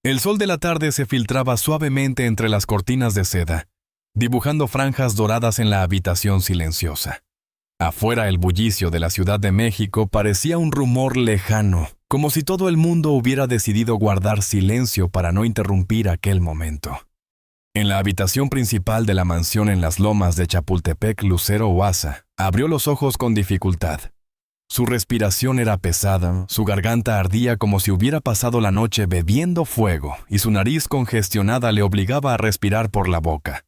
El sol de la tarde se filtraba suavemente entre las cortinas de seda, dibujando franjas doradas en la habitación silenciosa. Afuera el bullicio de la Ciudad de México parecía un rumor lejano, como si todo el mundo hubiera decidido guardar silencio para no interrumpir aquel momento. En la habitación principal de la mansión en las lomas de Chapultepec, Lucero Huaza abrió los ojos con dificultad. Su respiración era pesada, su garganta ardía como si hubiera pasado la noche bebiendo fuego y su nariz congestionada le obligaba a respirar por la boca.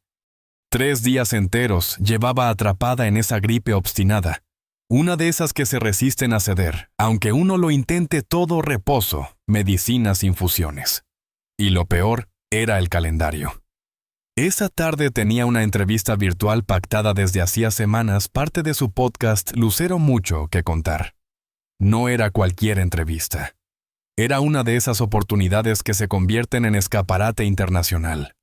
3 días enteros llevaba atrapada en esa gripe obstinada, una de esas que se resisten a ceder, aunque uno lo intente todo reposo, medicinas, infusiones. Y lo peor era el calendario. Esa tarde tenía una entrevista virtual pactada desde hacía semanas, parte de su podcast Lucero Mucho que contar. No era cualquier entrevista. Era una de esas oportunidades que se convierten en escaparate internacional.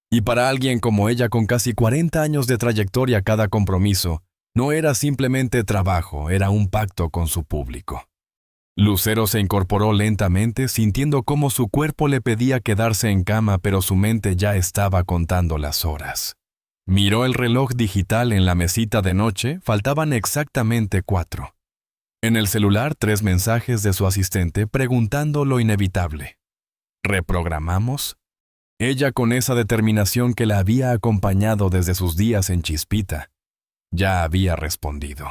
Y para alguien como ella con casi 40 años de trayectoria, cada compromiso no era simplemente trabajo, era un pacto con su público. Lucero se incorporó lentamente, sintiendo cómo su cuerpo le pedía quedarse en cama, pero su mente ya estaba contando las horas. Miró el reloj digital en la mesita de noche, faltaban exactamente 4. En el celular 3 mensajes de su asistente preguntando lo inevitable. ¿Reprogramamos? Ella, con esa determinación que la había acompañado desde sus días en Chispita, ya había respondido.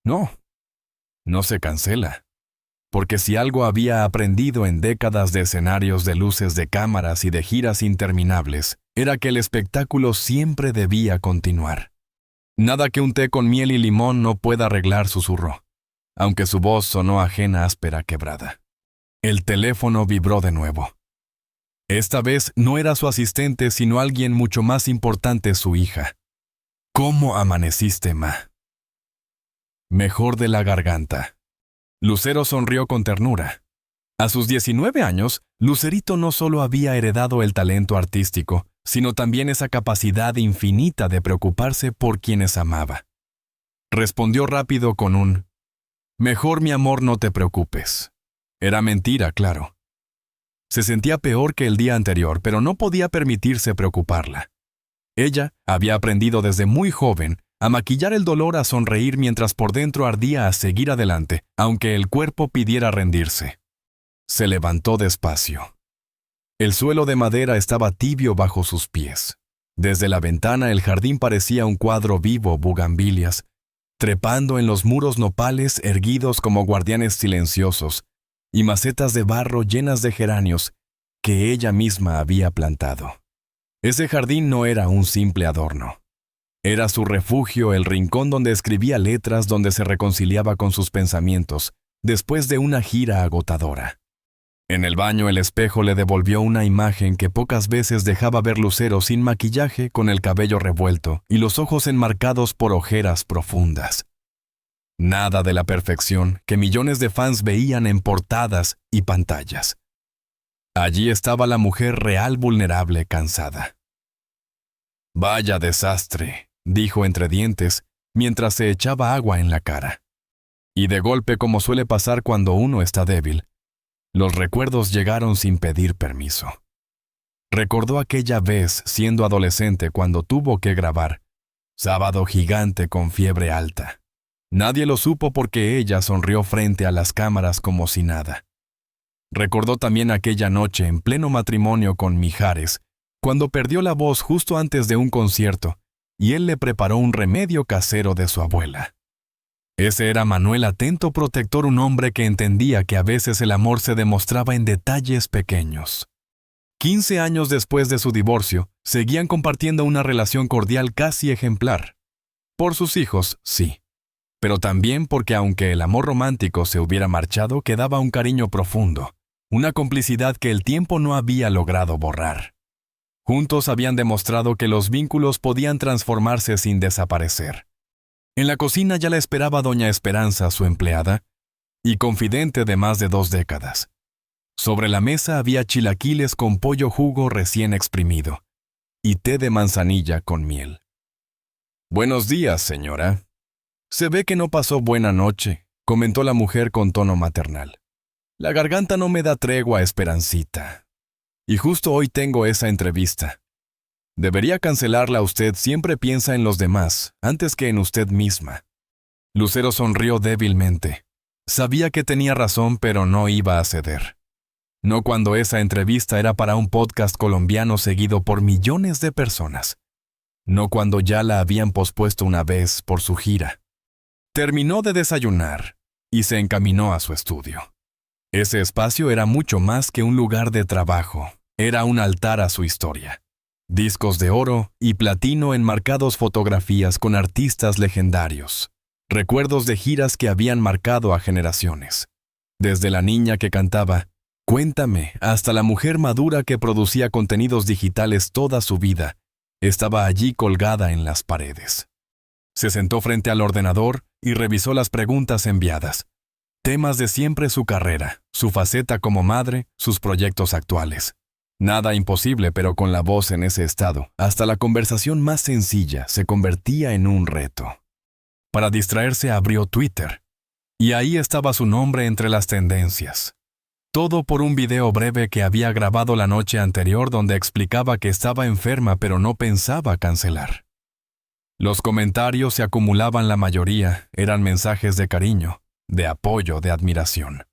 No se cancela. Porque si algo había aprendido en décadas de escenarios, de luces, de cámaras y de giras interminables, era que el espectáculo siempre debía continuar. Nada que un té con miel y limón no pueda arreglar, susurró, aunque su voz sonó ajena, áspera, quebrada. El teléfono vibró de nuevo. Esta vez no era su asistente, sino alguien mucho más importante, su hija. ¿Cómo amaneciste, ma? Mejor de la garganta. Lucero sonrió con ternura. A sus 19 años, Lucerito no solo había heredado el talento artístico, sino también esa capacidad infinita de preocuparse por quienes amaba. Respondió rápido con un «Mejor, mi amor, no te preocupes». Era mentira, claro. Se sentía peor que el día anterior, pero no podía permitirse preocuparla. Ella había aprendido desde muy joven a maquillar el dolor, a sonreír mientras por dentro ardía, a seguir adelante, aunque el cuerpo pidiera rendirse. Se levantó despacio. El suelo de madera estaba tibio bajo sus pies. Desde la ventana el jardín parecía un cuadro vivo, bugambilias, trepando en los muros nopales erguidos como guardianes silenciosos, y macetas de barro llenas de geranios que ella misma había plantado. Ese jardín no era un simple adorno. Era su refugio, el rincón donde escribía letras, donde se reconciliaba con sus pensamientos, después de una gira agotadora. En el baño el espejo le devolvió una imagen que pocas veces dejaba ver Lucero sin maquillaje, con el cabello revuelto y los ojos enmarcados por ojeras profundas. Nada de la perfección que millones de fans veían en portadas y pantallas. Allí estaba la mujer real, vulnerable, cansada. «Vaya desastre», dijo entre dientes, mientras se echaba agua en la cara. Y de golpe, como suele pasar cuando uno está débil, los recuerdos llegaron sin pedir permiso. Recordó aquella vez, siendo adolescente, cuando tuvo que grabar Sábado Gigante con fiebre alta. Nadie lo supo porque ella sonrió frente a las cámaras como si nada. Recordó también aquella noche en pleno matrimonio con Mijares, cuando perdió la voz justo antes de un concierto, y él le preparó un remedio casero de su abuela. Ese era Manuel, atento protector, un hombre que entendía que a veces el amor se demostraba en detalles pequeños. 15 años después de su divorcio, seguían compartiendo una relación cordial casi ejemplar. Por sus hijos, sí. Pero también porque aunque el amor romántico se hubiera marchado, quedaba un cariño profundo, una complicidad que el tiempo no había logrado borrar. Juntos habían demostrado que los vínculos podían transformarse sin desaparecer. En la cocina ya la esperaba doña Esperanza, su empleada, y confidente de más de 2 décadas. Sobre la mesa había chilaquiles con pollo jugo recién exprimido y té de manzanilla con miel. «Buenos días, señora. Se ve que no pasó buena noche», comentó la mujer con tono maternal. «La garganta no me da tregua, Esperancita». Y justo hoy tengo esa entrevista. Debería cancelarla. Usted siempre piensa en los demás, antes que en usted misma. Lucero sonrió débilmente. Sabía que tenía razón, pero no iba a ceder. No cuando esa entrevista era para un podcast colombiano seguido por millones de personas. No cuando ya la habían pospuesto una vez por su gira. Terminó de desayunar y se encaminó a su estudio. Ese espacio era mucho más que un lugar de trabajo. Era un altar a su historia. Discos de oro y platino enmarcados, fotografías con artistas legendarios. Recuerdos de giras que habían marcado a generaciones. Desde la niña que cantaba "Cuéntame" hasta la mujer madura que producía contenidos digitales toda su vida, estaba allí colgada en las paredes. Se sentó frente al ordenador y revisó las preguntas enviadas. Temas de siempre: su carrera, su faceta como madre, sus proyectos actuales. Nada imposible, pero con la voz en ese estado, hasta la conversación más sencilla se convertía en un reto. Para distraerse abrió Twitter, y ahí estaba su nombre entre las tendencias. Todo por un video breve que había grabado la noche anterior donde explicaba que estaba enferma pero no pensaba cancelar. Los comentarios se acumulaban, la mayoría eran mensajes de cariño, de apoyo, de admiración.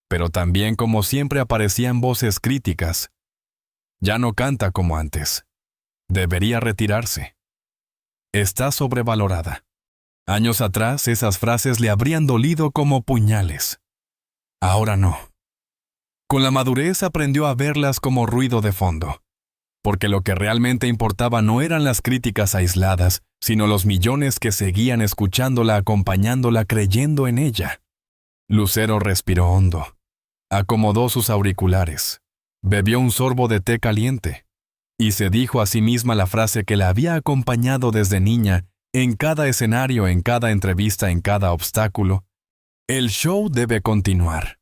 Pero también, como siempre, aparecían voces críticas. Ya no canta como antes. Debería retirarse. Está sobrevalorada. Años atrás esas frases le habrían dolido como puñales. Ahora no. Con la madurez aprendió a verlas como ruido de fondo, porque lo que realmente importaba no eran las críticas aisladas, sino los millones que seguían escuchándola, acompañándola, creyendo en ella. Lucero respiró hondo. Acomodó sus auriculares. Bebió un sorbo de té caliente. Y se dijo a sí misma la frase que la había acompañado desde niña, en cada escenario, en cada entrevista, en cada obstáculo. El show debe continuar.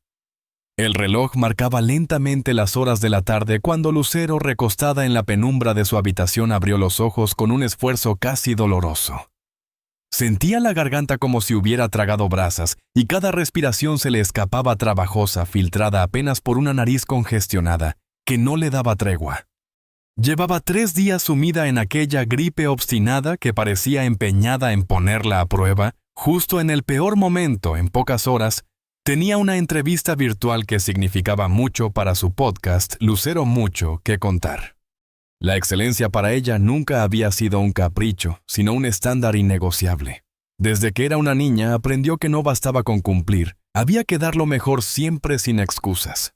El reloj marcaba lentamente las horas de la tarde cuando Lucero, recostada en la penumbra de su habitación, abrió los ojos con un esfuerzo casi doloroso. Sentía la garganta como si hubiera tragado brasas, y cada respiración se le escapaba trabajosa, filtrada apenas por una nariz congestionada, que no le daba tregua. Llevaba 3 días sumida en aquella gripe obstinada que parecía empeñada en ponerla a prueba. Justo en el peor momento, en pocas horas, tenía una entrevista virtual que significaba mucho para su podcast, Lucero Mucho que Contar. La excelencia para ella nunca había sido un capricho, sino un estándar innegociable. Desde que era una niña aprendió que no bastaba con cumplir, había que dar lo mejor siempre sin excusas.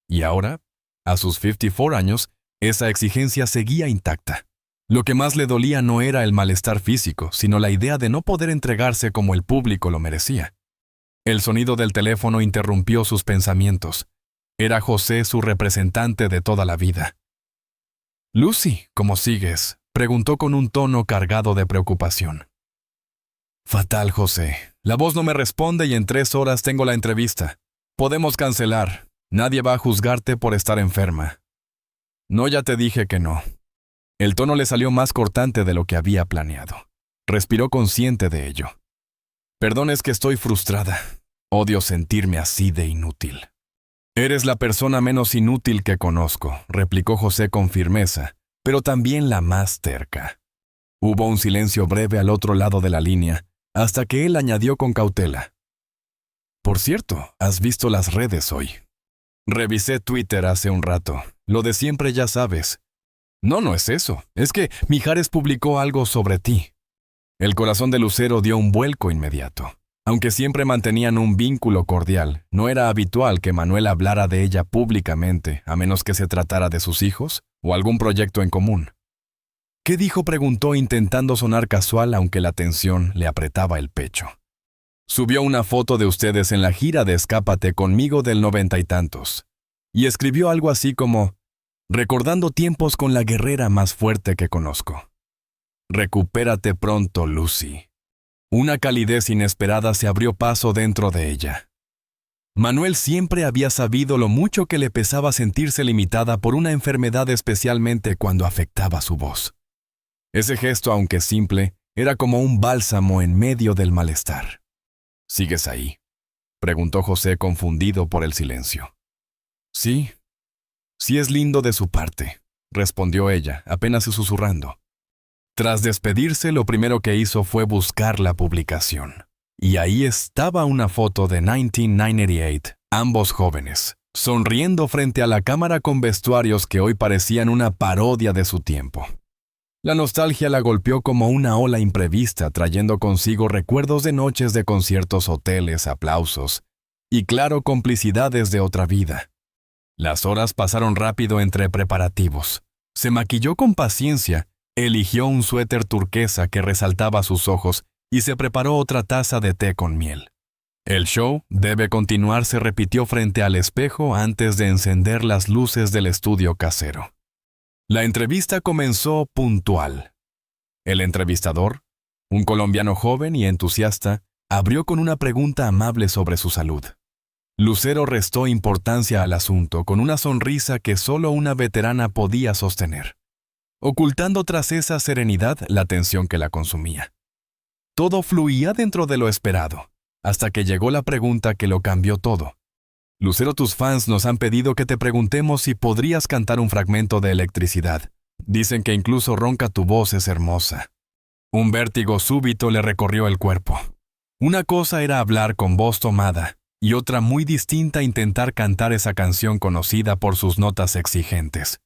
Y ahora, a sus 54 años, esa exigencia seguía intacta. Lo que más le dolía no era el malestar físico, sino la idea de no poder entregarse como el público lo merecía. El sonido del teléfono interrumpió sus pensamientos. Era José, su representante de toda la vida. «Lucy, ¿cómo sigues?», preguntó con un tono cargado de preocupación. «Fatal, José. La voz no me responde y en 3 horas tengo la entrevista. Podemos cancelar. Nadie va a juzgarte por estar enferma». «No, ya te dije que no». El tono le salió más cortante de lo que había planeado. Respiró consciente de ello. «Perdón, es que estoy frustrada. Odio sentirme así de inútil». «Eres la persona menos inútil que conozco», replicó José con firmeza, pero también la más terca. Hubo un silencio breve al otro lado de la línea, hasta que él añadió con cautela. «Por cierto, ¿has visto las redes hoy?» «Revisé Twitter hace un rato. Lo de siempre, ya sabes». «No, no es eso. Es que Mijares publicó algo sobre ti». El corazón de Lucero dio un vuelco inmediato. Aunque siempre mantenían un vínculo cordial, no era habitual que Manuel hablara de ella públicamente, a menos que se tratara de sus hijos o algún proyecto en común. «¿Qué dijo?», preguntó intentando sonar casual, aunque la tensión le apretaba el pecho. «Subió una foto de ustedes en la gira de Escápate conmigo del 90 y tantos. Y escribió algo así como: recordando tiempos con la guerrera más fuerte que conozco. Recupérate pronto, Lucy». Una calidez inesperada se abrió paso dentro de ella. Manuel siempre había sabido lo mucho que le pesaba sentirse limitada por una enfermedad, especialmente cuando afectaba su voz. Ese gesto, aunque simple, era como un bálsamo en medio del malestar. «¿Sigues ahí?», preguntó José, confundido por el silencio. «Sí». Sí es lindo de su parte, respondió ella, apenas susurrando. Tras despedirse, lo primero que hizo fue buscar la publicación. Y ahí estaba una foto de 1998, ambos jóvenes, sonriendo frente a la cámara con vestuarios que hoy parecían una parodia de su tiempo. La nostalgia la golpeó como una ola imprevista, trayendo consigo recuerdos de noches de conciertos, hoteles, aplausos y, claro, complicidades de otra vida. Las horas pasaron rápido entre preparativos. Se maquilló con paciencia, eligió un suéter turquesa que resaltaba sus ojos y se preparó otra taza de té con miel. El show debe continuar, se repitió frente al espejo antes de encender las luces del estudio casero. La entrevista comenzó puntual. El entrevistador, un colombiano joven y entusiasta, abrió con una pregunta amable sobre su salud. Lucero restó importancia al asunto con una sonrisa que solo una veterana podía sostener, ocultando tras esa serenidad la tensión que la consumía. Todo fluía dentro de lo esperado, hasta que llegó la pregunta que lo cambió todo. Lucero, tus fans nos han pedido que te preguntemos si podrías cantar un fragmento de Electricidad. Dicen que incluso ronca tu voz es hermosa. Un vértigo súbito le recorrió el cuerpo. Una cosa era hablar con voz tomada, y otra muy distinta intentar cantar esa canción conocida por sus notas exigentes.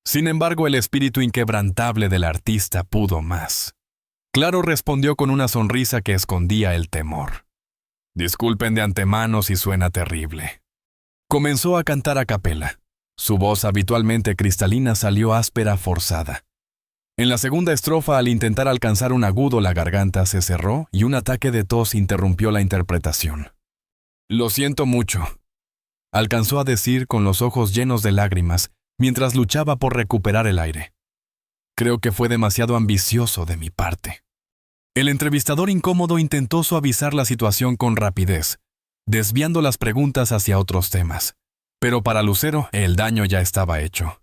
Sin embargo, el espíritu inquebrantable del artista pudo más. Claro, respondió con una sonrisa que escondía el temor. Disculpen de antemano si suena terrible. Comenzó a cantar a capela. Su voz habitualmente cristalina salió áspera, forzada. En la segunda estrofa, al intentar alcanzar un agudo, la garganta se cerró y un ataque de tos interrumpió la interpretación. Lo siento mucho, alcanzó a decir con los ojos llenos de lágrimas mientras luchaba por recuperar el aire. Creo que fue demasiado ambicioso de mi parte. El entrevistador incómodo intentó suavizar la situación con rapidez, desviando las preguntas hacia otros temas. Pero para Lucero, el daño ya estaba hecho.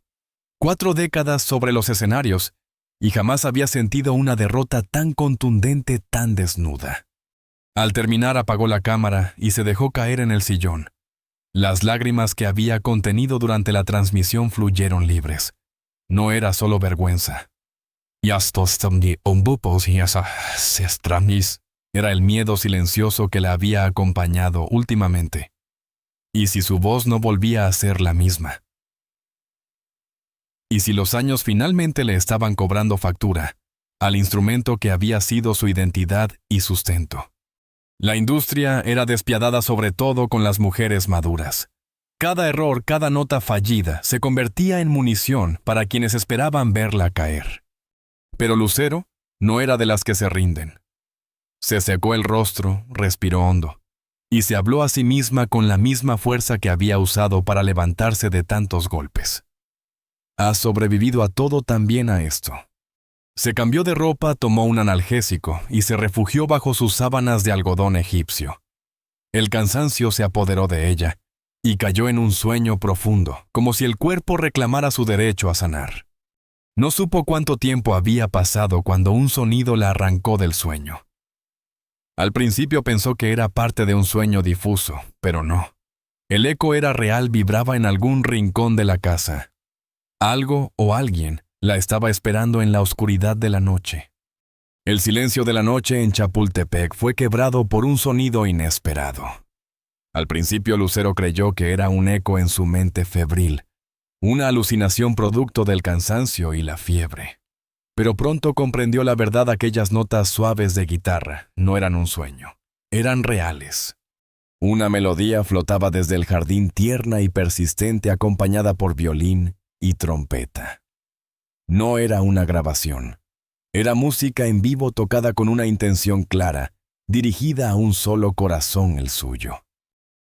4 décadas sobre los escenarios, y jamás había sentido una derrota tan contundente, tan desnuda. Al terminar, apagó la cámara y se dejó caer en el sillón. Las lágrimas que había contenido durante la transmisión fluyeron libres. No era solo vergüenza. Era el miedo silencioso que la había acompañado últimamente. ¿Y si su voz no volvía a ser la misma? ¿Y si los años finalmente le estaban cobrando factura al instrumento que había sido su identidad y sustento? La industria era despiadada sobre todo con las mujeres maduras. Cada error, cada nota fallida, se convertía en munición para quienes esperaban verla caer. Pero Lucero no era de las que se rinden. Se secó el rostro, respiró hondo, y se habló a sí misma con la misma fuerza que había usado para levantarse de tantos golpes. Has sobrevivido a todo, también a esto. Se cambió de ropa, tomó un analgésico y se refugió bajo sus sábanas de algodón egipcio. El cansancio se apoderó de ella y cayó en un sueño profundo, como si el cuerpo reclamara su derecho a sanar. No supo cuánto tiempo había pasado cuando un sonido la arrancó del sueño. Al principio pensó que era parte de un sueño difuso, pero no. El eco era real, vibraba en algún rincón de la casa. Algo o alguien la estaba esperando en la oscuridad de la noche. El silencio de la noche en Chapultepec fue quebrado por un sonido inesperado. Al principio Lucero creyó que era un eco en su mente febril, una alucinación producto del cansancio y la fiebre. Pero pronto comprendió la verdad: aquellas notas suaves de guitarra no eran un sueño, eran reales. Una melodía flotaba desde el jardín, tierna y persistente, acompañada por violín y trompeta. No era una grabación. Era música en vivo tocada con una intención clara, dirigida a un solo corazón, el suyo.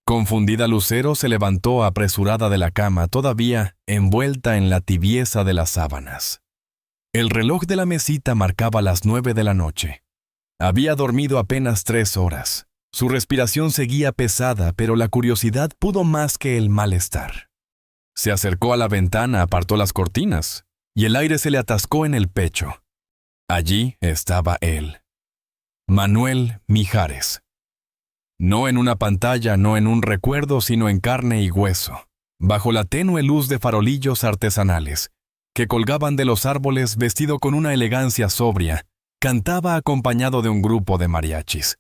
Confundida, Lucero se levantó apresurada de la cama, todavía envuelta en la tibieza de las sábanas. El reloj de la mesita marcaba las 9 de la noche. Había dormido apenas 3 horas. Su respiración seguía pesada, pero la curiosidad pudo más que el malestar. Se acercó a la ventana, apartó las cortinas, y el aire se le atascó en el pecho. Allí estaba él, Manuel Mijares. No en una pantalla, no en un recuerdo, sino en carne y hueso. bajo la tenue luz de farolillos artesanales, que colgaban de los árboles vestido con una elegancia sobria, cantaba acompañado de un grupo de mariachis.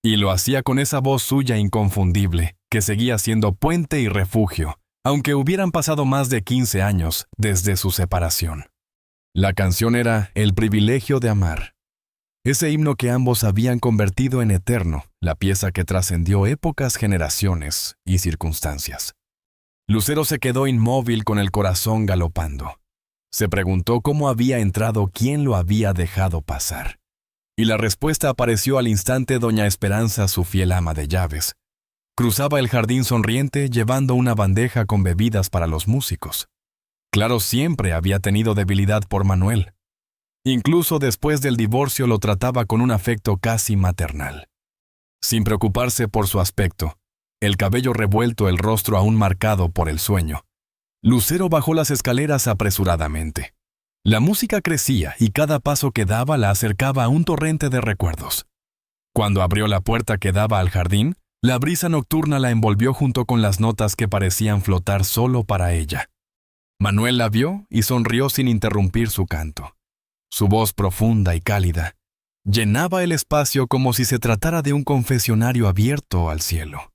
Y lo hacía con esa voz suya inconfundible, que seguía siendo puente y refugio, aunque hubieran pasado más de 15 años desde su separación. La canción era El privilegio de amar. Ese himno que ambos habían convertido en eterno, la pieza que trascendió épocas, generaciones y circunstancias. Lucero se quedó inmóvil con el corazón galopando. Se preguntó cómo había entrado, quién lo había dejado pasar. Y la respuesta apareció al instante. Doña Esperanza, su fiel ama de llaves, cruzaba el jardín sonriente llevando una bandeja con bebidas para los músicos. Claro, siempre había tenido debilidad por Manuel. Incluso después del divorcio lo trataba con un afecto casi maternal. Sin preocuparse por su aspecto, el cabello revuelto, el rostro aún marcado por el sueño, Lucero bajó las escaleras apresuradamente. La música crecía y cada paso que daba la acercaba a un torrente de recuerdos. Cuando abrió la puerta que daba al jardín, la brisa nocturna la envolvió junto con las notas que parecían flotar solo para ella. Manuel la vio y sonrió sin interrumpir su canto. Su voz profunda y cálida llenaba el espacio como si se tratara de un confesionario abierto al cielo.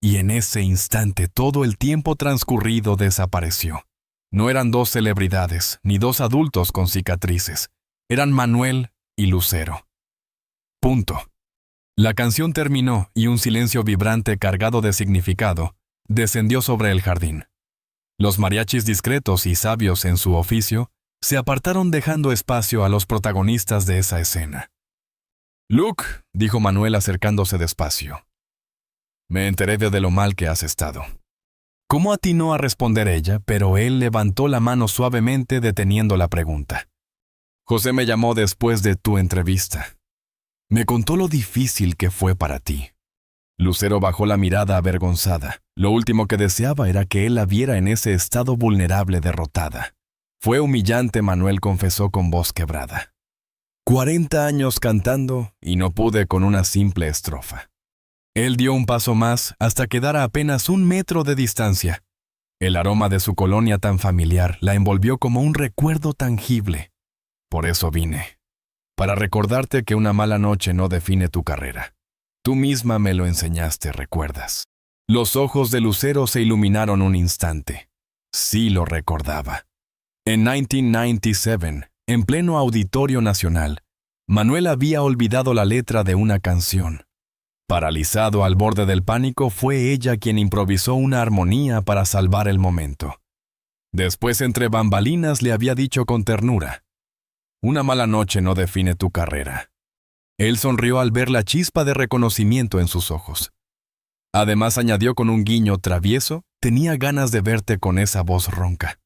Y en ese instante todo el tiempo transcurrido desapareció. No eran dos celebridades, ni dos adultos con cicatrices. Eran Manuel y Lucero. Punto. La canción terminó y un silencio vibrante cargado de significado descendió sobre el jardín. Los mariachis, discretos y sabios en su oficio, se apartaron dejando espacio a los protagonistas de esa escena. «Luke», dijo Manuel acercándose despacio, «me enteré de lo mal que has estado». ¿Cómo atinó a responder ella? Pero él levantó la mano suavemente deteniendo la pregunta. «José me llamó después de tu entrevista. Me contó lo difícil que fue para ti». Lucero bajó la mirada avergonzada. Lo último que deseaba era que él la viera en ese estado vulnerable, derrotada. Fue humillante, Manuel confesó con voz quebrada. 40 años cantando y no pude con una simple estrofa. Él dio un paso más hasta quedar a apenas 1 metro de distancia. El aroma de su colonia tan familiar la envolvió como un recuerdo tangible. Por eso vine. Para recordarte que una mala noche no define tu carrera. Tú misma me lo enseñaste, ¿recuerdas? Los ojos de Lucero se iluminaron un instante. Sí lo recordaba. En 1997, en pleno Auditorio Nacional, Manuel había olvidado la letra de una canción. Paralizado al borde del pánico, fue ella quien improvisó una armonía para salvar el momento. Después, entre bambalinas, le había dicho con ternura: «Una mala noche no define tu carrera». Él sonrió al ver la chispa de reconocimiento en sus ojos. Además, añadió con un guiño travieso: «Tenía ganas de verte con esa voz ronca.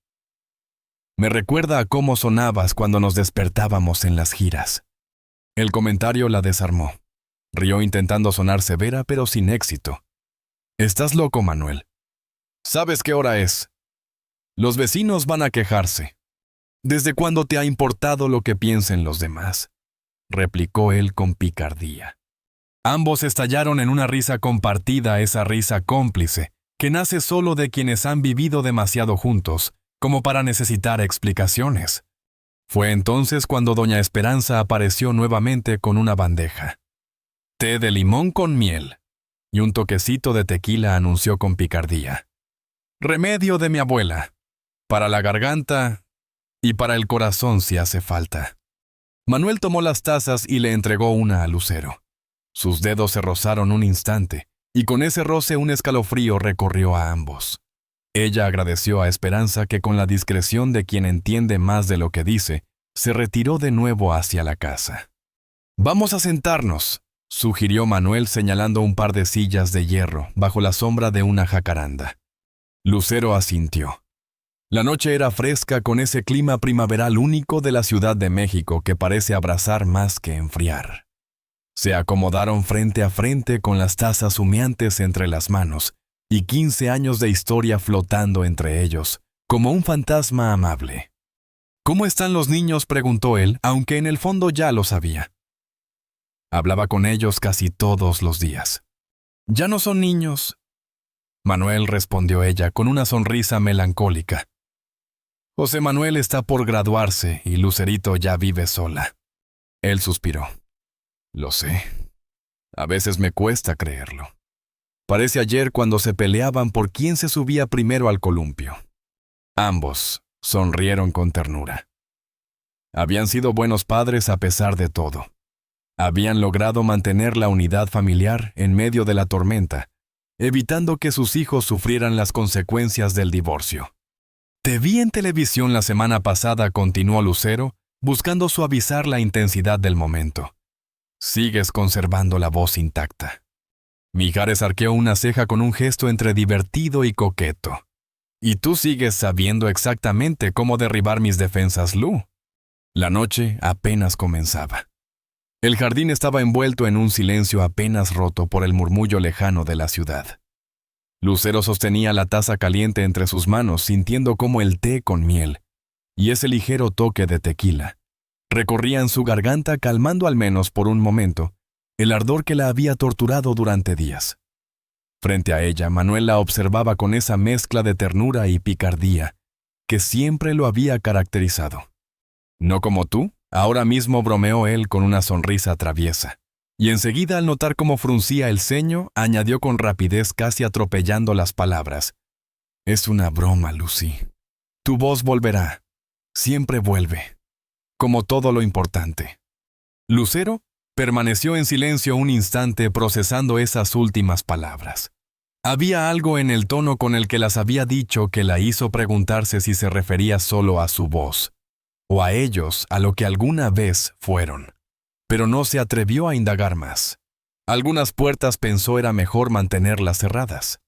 Me recuerda a cómo sonabas cuando nos despertábamos en las giras». El comentario la desarmó. Rió intentando sonar severa, pero sin éxito. «Estás loco, Manuel. ¿Sabes qué hora es? Los vecinos van a quejarse». «¿Desde cuándo te ha importado lo que piensen los demás?», replicó él con picardía. Ambos estallaron en una risa compartida, esa risa cómplice, que nace solo de quienes han vivido demasiado juntos, como para necesitar explicaciones. Fue entonces cuando doña Esperanza apareció nuevamente con una bandeja. «Té de limón con miel», y un toquecito de tequila, anunció con picardía. «Remedio de mi abuela, para la garganta y para el corazón si hace falta». Manuel tomó las tazas y le entregó una a Lucero. Sus dedos se rozaron un instante, y con ese roce un escalofrío recorrió a ambos. Ella agradeció a Esperanza, que con la discreción de quien entiende más de lo que dice, se retiró de nuevo hacia la casa. «Vamos a sentarnos», sugirió Manuel señalando un par de sillas de hierro bajo la sombra de una jacaranda. Lucero asintió. La noche era fresca, con ese clima primaveral único de la Ciudad de México que parece abrazar más que enfriar. Se acomodaron frente a frente con las tazas humeantes entre las manos y 15 años de historia flotando entre ellos, como un fantasma amable. «¿Cómo están los niños?», preguntó él, aunque en el fondo ya lo sabía. Hablaba con ellos casi todos los días. «Ya no son niños». Manuel, respondió ella con una sonrisa melancólica. José Manuel está por graduarse y Lucerito ya vive sola. Él suspiró. Lo sé. A veces me cuesta creerlo. Parece ayer cuando se peleaban por quién se subía primero al columpio. Ambos sonrieron con ternura. Habían sido buenos padres a pesar de todo. Habían logrado mantener la unidad familiar en medio de la tormenta, evitando que sus hijos sufrieran las consecuencias del divorcio. Te vi en televisión la semana pasada, continuó Lucero, buscando suavizar la intensidad del momento. Sigues conservando la voz intacta. Mijares arqueó una ceja con un gesto entre divertido y coqueto. Y tú sigues sabiendo exactamente cómo derribar mis defensas, Lu. La noche apenas comenzaba. El jardín estaba envuelto en un silencio apenas roto por el murmullo lejano de la ciudad. Lucero sostenía la taza caliente entre sus manos, sintiendo cómo el té con miel y ese ligero toque de tequila recorrían su garganta, calmando al menos por un momento el ardor que la había torturado durante días. Frente a ella, Manuel la observaba con esa mezcla de ternura y picardía que siempre lo había caracterizado. No como tú, ahora mismo bromeó él con una sonrisa traviesa. Y enseguida, al notar cómo fruncía el ceño, añadió con rapidez, casi atropellando las palabras. Es una broma, Lucy. Tu voz volverá. Siempre vuelve. Como todo lo importante. Lucero permaneció en silencio un instante procesando esas últimas palabras. Había algo en el tono con el que las había dicho que la hizo preguntarse si se refería solo a su voz, o a ellos, a lo que alguna vez fueron. Pero no se atrevió a indagar más. Algunas puertas pensó era mejor mantenerlas cerradas.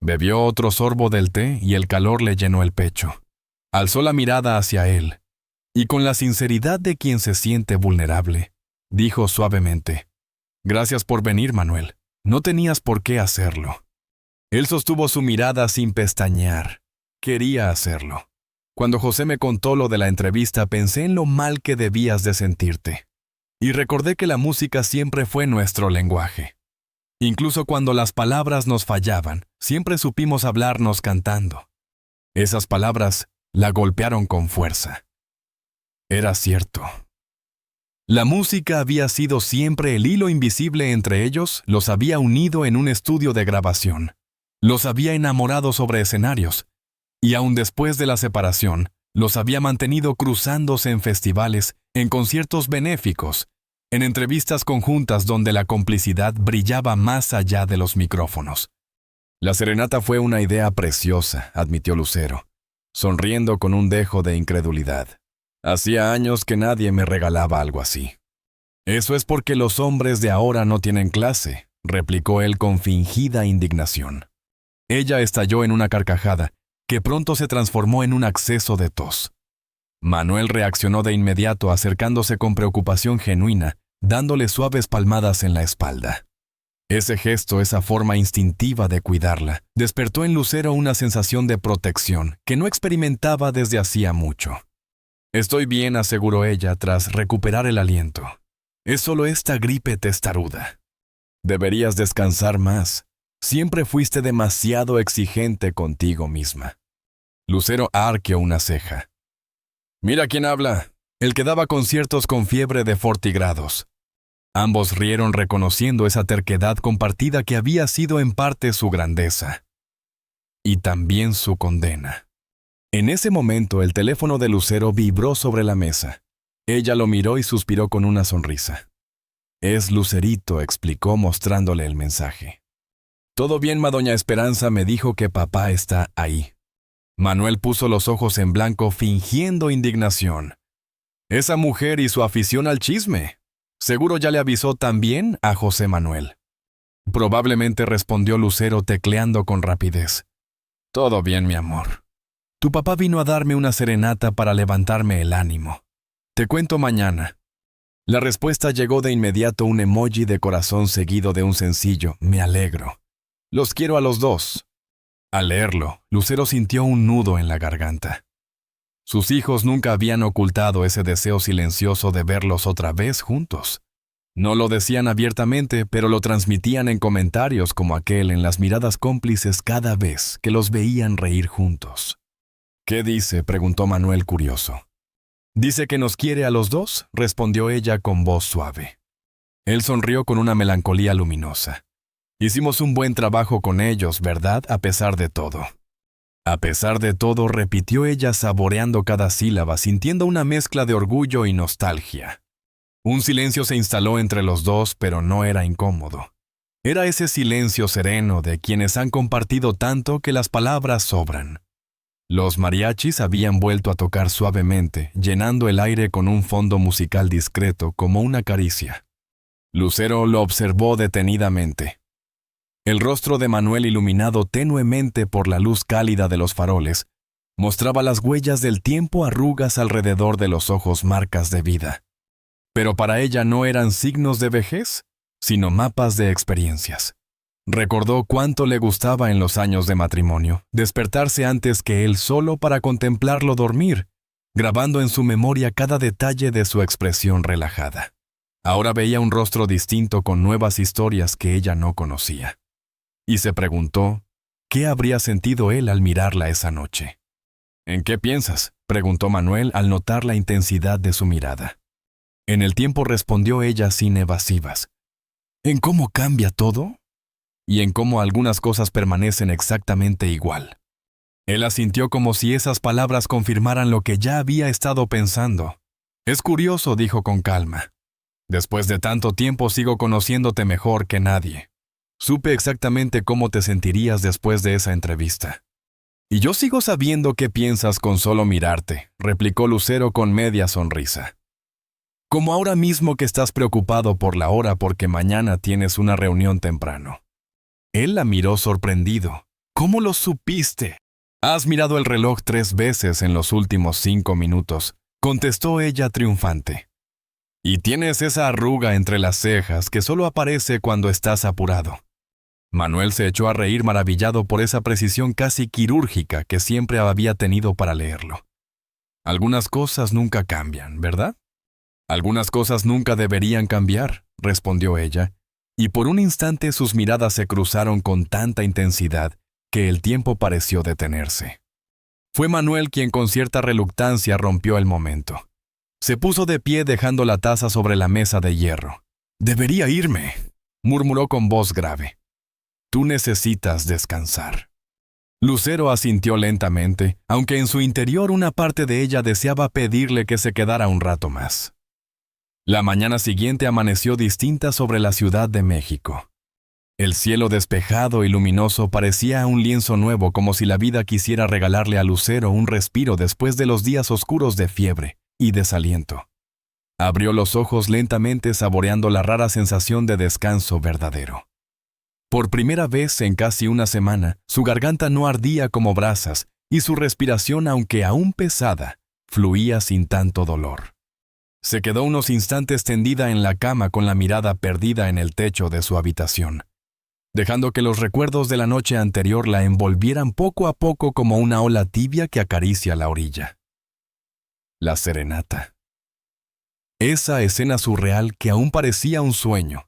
Bebió otro sorbo del té y el calor le llenó el pecho. Alzó la mirada hacia él, y con la sinceridad de quien se siente vulnerable, dijo suavemente, «Gracias por venir, Manuel. No tenías por qué hacerlo». Él sostuvo su mirada sin pestañear. Quería hacerlo. Cuando José me contó lo de la entrevista, pensé en lo mal que debías de sentirte. Y recordé que la música siempre fue nuestro lenguaje. Incluso cuando las palabras nos fallaban, siempre supimos hablarnos cantando. Esas palabras la golpearon con fuerza. Era cierto. La música había sido siempre el hilo invisible entre ellos, los había unido en un estudio de grabación. Los había enamorado sobre escenarios. Y aun después de la separación, los había mantenido cruzándose en festivales, en conciertos benéficos, en entrevistas conjuntas donde la complicidad brillaba más allá de los micrófonos. La serenata fue una idea preciosa, admitió Lucero, sonriendo con un dejo de incredulidad. Hacía años que nadie me regalaba algo así. Eso es porque los hombres de ahora no tienen clase, replicó él con fingida indignación. Ella estalló en una carcajada, que pronto se transformó en un acceso de tos. Manuel reaccionó de inmediato, acercándose con preocupación genuina, dándole suaves palmadas en la espalda. Ese gesto, esa forma instintiva de cuidarla, despertó en Lucero una sensación de protección que no experimentaba desde hacía mucho. «Estoy bien», aseguró ella tras recuperar el aliento. «Es solo esta gripe testaruda. Deberías descansar más. Siempre fuiste demasiado exigente contigo misma». Lucero arqueó una ceja. «Mira quién habla, el que daba conciertos con fiebre de fortigrados». Ambos rieron reconociendo esa terquedad compartida que había sido en parte su grandeza. Y también su condena. En ese momento el teléfono de Lucero vibró sobre la mesa. Ella lo miró y suspiró con una sonrisa. «Es Lucerito», explicó mostrándole el mensaje. «Todo bien, ma doña Esperanza, me dijo que papá está ahí». Manuel puso los ojos en blanco fingiendo indignación. «Esa mujer y su afición al chisme. Seguro ya le avisó también a José Manuel». «Probablemente», respondió Lucero tecleando con rapidez. «Todo bien, mi amor. Tu papá vino a darme una serenata para levantarme el ánimo. Te cuento mañana». La respuesta llegó de inmediato, un emoji de corazón seguido de un sencillo «Me alegro». «Los quiero a los dos». Al leerlo, Lucero sintió un nudo en la garganta. Sus hijos nunca habían ocultado ese deseo silencioso de verlos otra vez juntos. No lo decían abiertamente, pero lo transmitían en comentarios como aquel en las miradas cómplices cada vez que los veían reír juntos. ¿Qué dice?, preguntó Manuel curioso. «Dice que nos quiere a los dos», respondió ella con voz suave. Él sonrió con una melancolía luminosa. «Hicimos un buen trabajo con ellos, ¿verdad? A pesar de todo». «A pesar de todo», repitió ella saboreando cada sílaba, sintiendo una mezcla de orgullo y nostalgia. Un silencio se instaló entre los dos, pero no era incómodo. Era ese silencio sereno de quienes han compartido tanto que las palabras sobran. Los mariachis habían vuelto a tocar suavemente, llenando el aire con un fondo musical discreto como una caricia. Lucero lo observó detenidamente. El rostro de Manuel, iluminado tenuemente por la luz cálida de los faroles, mostraba las huellas del tiempo, arrugas alrededor de los ojos, marcas de vida. Pero para ella no eran signos de vejez, sino mapas de experiencias. Recordó cuánto le gustaba en los años de matrimonio despertarse antes que él solo para contemplarlo dormir, grabando en su memoria cada detalle de su expresión relajada. Ahora veía un rostro distinto con nuevas historias que ella no conocía. Y se preguntó, ¿qué habría sentido él al mirarla esa noche? «¿En qué piensas?», preguntó Manuel al notar la intensidad de su mirada. «En el tiempo», respondió ella sin evasivas. «¿En cómo cambia todo? Y en cómo algunas cosas permanecen exactamente igual». Él asintió como si esas palabras confirmaran lo que ya había estado pensando. «Es curioso», dijo con calma. «Después de tanto tiempo sigo conociéndote mejor que nadie. Supe exactamente cómo te sentirías después de esa entrevista». «Y yo sigo sabiendo qué piensas con solo mirarte», replicó Lucero con media sonrisa. «Como ahora mismo que estás preocupado por la hora porque mañana tienes una reunión temprano». Él la miró sorprendido. «¿Cómo lo supiste?». «Has mirado el reloj 3 veces en los últimos 5 minutos», contestó ella triunfante. «Y tienes esa arruga entre las cejas que solo aparece cuando estás apurado». Manuel se echó a reír maravillado por esa precisión casi quirúrgica que siempre había tenido para leerlo. «Algunas cosas nunca cambian, ¿verdad?». «Algunas cosas nunca deberían cambiar», respondió ella, y por un instante sus miradas se cruzaron con tanta intensidad que el tiempo pareció detenerse. Fue Manuel quien con cierta reluctancia rompió el momento. Se puso de pie dejando la taza sobre la mesa de hierro. «Debería irme», murmuró con voz grave. «Tú necesitas descansar». Lucero asintió lentamente, aunque en su interior una parte de ella deseaba pedirle que se quedara un rato más. La mañana siguiente amaneció distinta sobre la Ciudad de México. El cielo despejado y luminoso parecía un lienzo nuevo, como si la vida quisiera regalarle a Lucero un respiro después de los días oscuros de fiebre y desaliento. Abrió los ojos lentamente saboreando la rara sensación de descanso verdadero. Por primera vez en casi una semana, su garganta no ardía como brasas y su respiración, aunque aún pesada, fluía sin tanto dolor. Se quedó unos instantes tendida en la cama con la mirada perdida en el techo de su habitación, dejando que los recuerdos de la noche anterior la envolvieran poco a poco como una ola tibia que acaricia la orilla. La serenata. Esa escena surreal que aún parecía un sueño.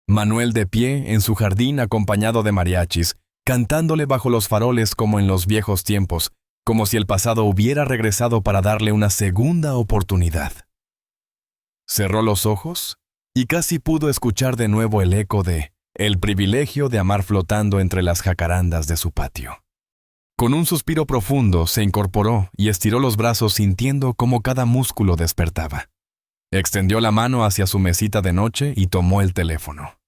Manuel de pie en su jardín acompañado de mariachis, cantándole bajo los faroles como en los viejos tiempos, como si el pasado hubiera regresado para darle una segunda oportunidad. Cerró los ojos y casi pudo escuchar de nuevo el eco de «El privilegio de amar» flotando entre las jacarandas de su patio. Con un suspiro profundo se incorporó y estiró los brazos sintiendo cómo cada músculo despertaba. Extendió la mano hacia su mesita de noche y tomó el teléfono.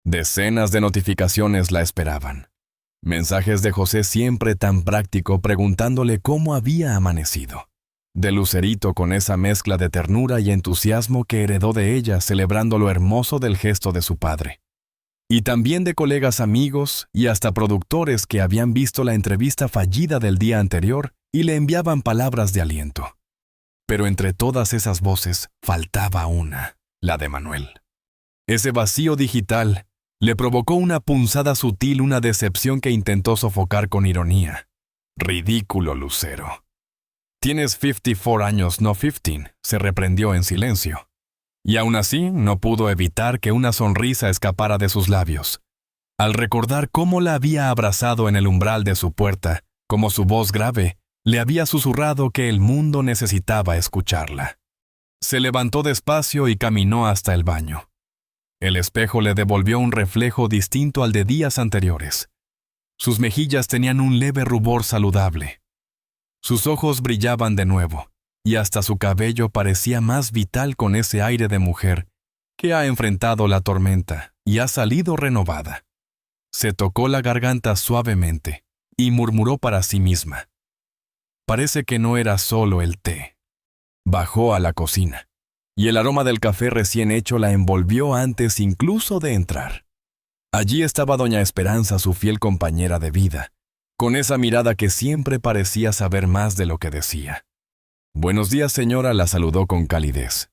Decenas de notificaciones la esperaban. Mensajes de José, siempre tan práctico, preguntándole cómo había amanecido. De Lucerito, con esa mezcla de ternura y entusiasmo que heredó de ella, celebrando lo hermoso del gesto de su padre. Y también de colegas amigos y hasta productores que habían visto la entrevista fallida del día anterior y le enviaban palabras de aliento. Pero entre todas esas voces faltaba una, la de Manuel. Ese vacío digital le provocó una punzada sutil, una decepción que intentó sofocar con ironía. «Ridículo, Lucero. Tienes 54 años, no 15», se reprendió en silencio. Y aún así no pudo evitar que una sonrisa escapara de sus labios. Al recordar cómo la había abrazado en el umbral de su puerta, como su voz grave le había susurrado que el mundo necesitaba escucharla. Se levantó despacio y caminó hasta el baño. El espejo le devolvió un reflejo distinto al de días anteriores. Sus mejillas tenían un leve rubor saludable. Sus ojos brillaban de nuevo, y hasta su cabello parecía más vital con ese aire de mujer que ha enfrentado la tormenta y ha salido renovada. Se tocó la garganta suavemente y murmuró para sí misma. Parece que no era solo el té. Bajó a la cocina, y el aroma del café recién hecho la envolvió antes incluso de entrar. Allí estaba doña Esperanza, su fiel compañera de vida, con esa mirada que siempre parecía saber más de lo que decía. «Buenos días, señora», la saludó con calidez.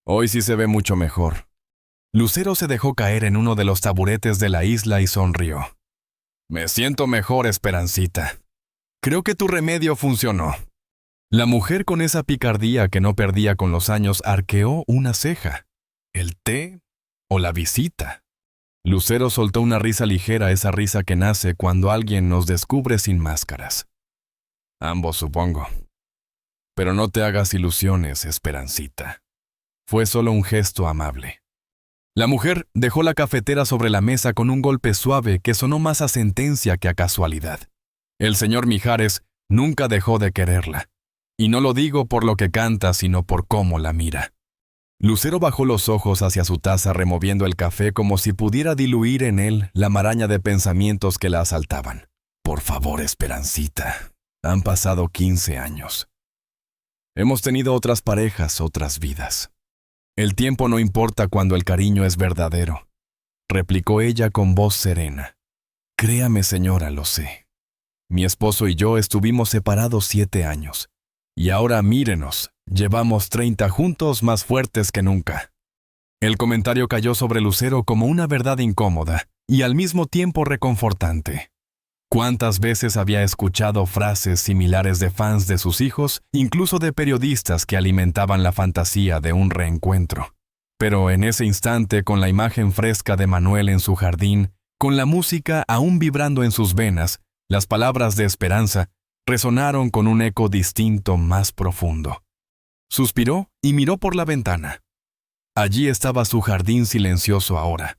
«Hoy sí se ve mucho mejor». Lucero se dejó caer en uno de los taburetes de la isla y sonrió. «Me siento mejor, Esperancita. Creo que tu remedio funcionó». La mujer, con esa picardía que no perdía con los años, arqueó una ceja. ¿El té o la visita? Lucero soltó una risa ligera, esa risa que nace cuando alguien nos descubre sin máscaras. «Ambos, supongo. Pero no te hagas ilusiones, Esperancita. Fue solo un gesto amable». La mujer dejó la cafetera sobre la mesa con un golpe suave que sonó más a sentencia que a casualidad. El señor Mijares nunca dejó de quererla. Y no lo digo por lo que canta, sino por cómo la mira. Lucero bajó los ojos hacia su taza, removiendo el café como si pudiera diluir en él la maraña de pensamientos que la asaltaban. «Por favor, Esperancita. Han pasado 15 años. Hemos tenido otras parejas, otras vidas. El tiempo no importa cuando el cariño es verdadero», replicó ella con voz serena. «Créame, señora, lo sé. Mi esposo y yo estuvimos separados 7 años. Y ahora mírenos, llevamos 30 juntos, más fuertes que nunca». El comentario cayó sobre Lucero como una verdad incómoda y al mismo tiempo reconfortante. ¿Cuántas veces había escuchado frases similares de fans de sus hijos, incluso de periodistas que alimentaban la fantasía de un reencuentro? Pero en ese instante, con la imagen fresca de Manuel en su jardín, con la música aún vibrando en sus venas, las palabras de esperanza resonaron con un eco distinto, más profundo. Suspiró y miró por la ventana. Allí estaba su jardín silencioso ahora,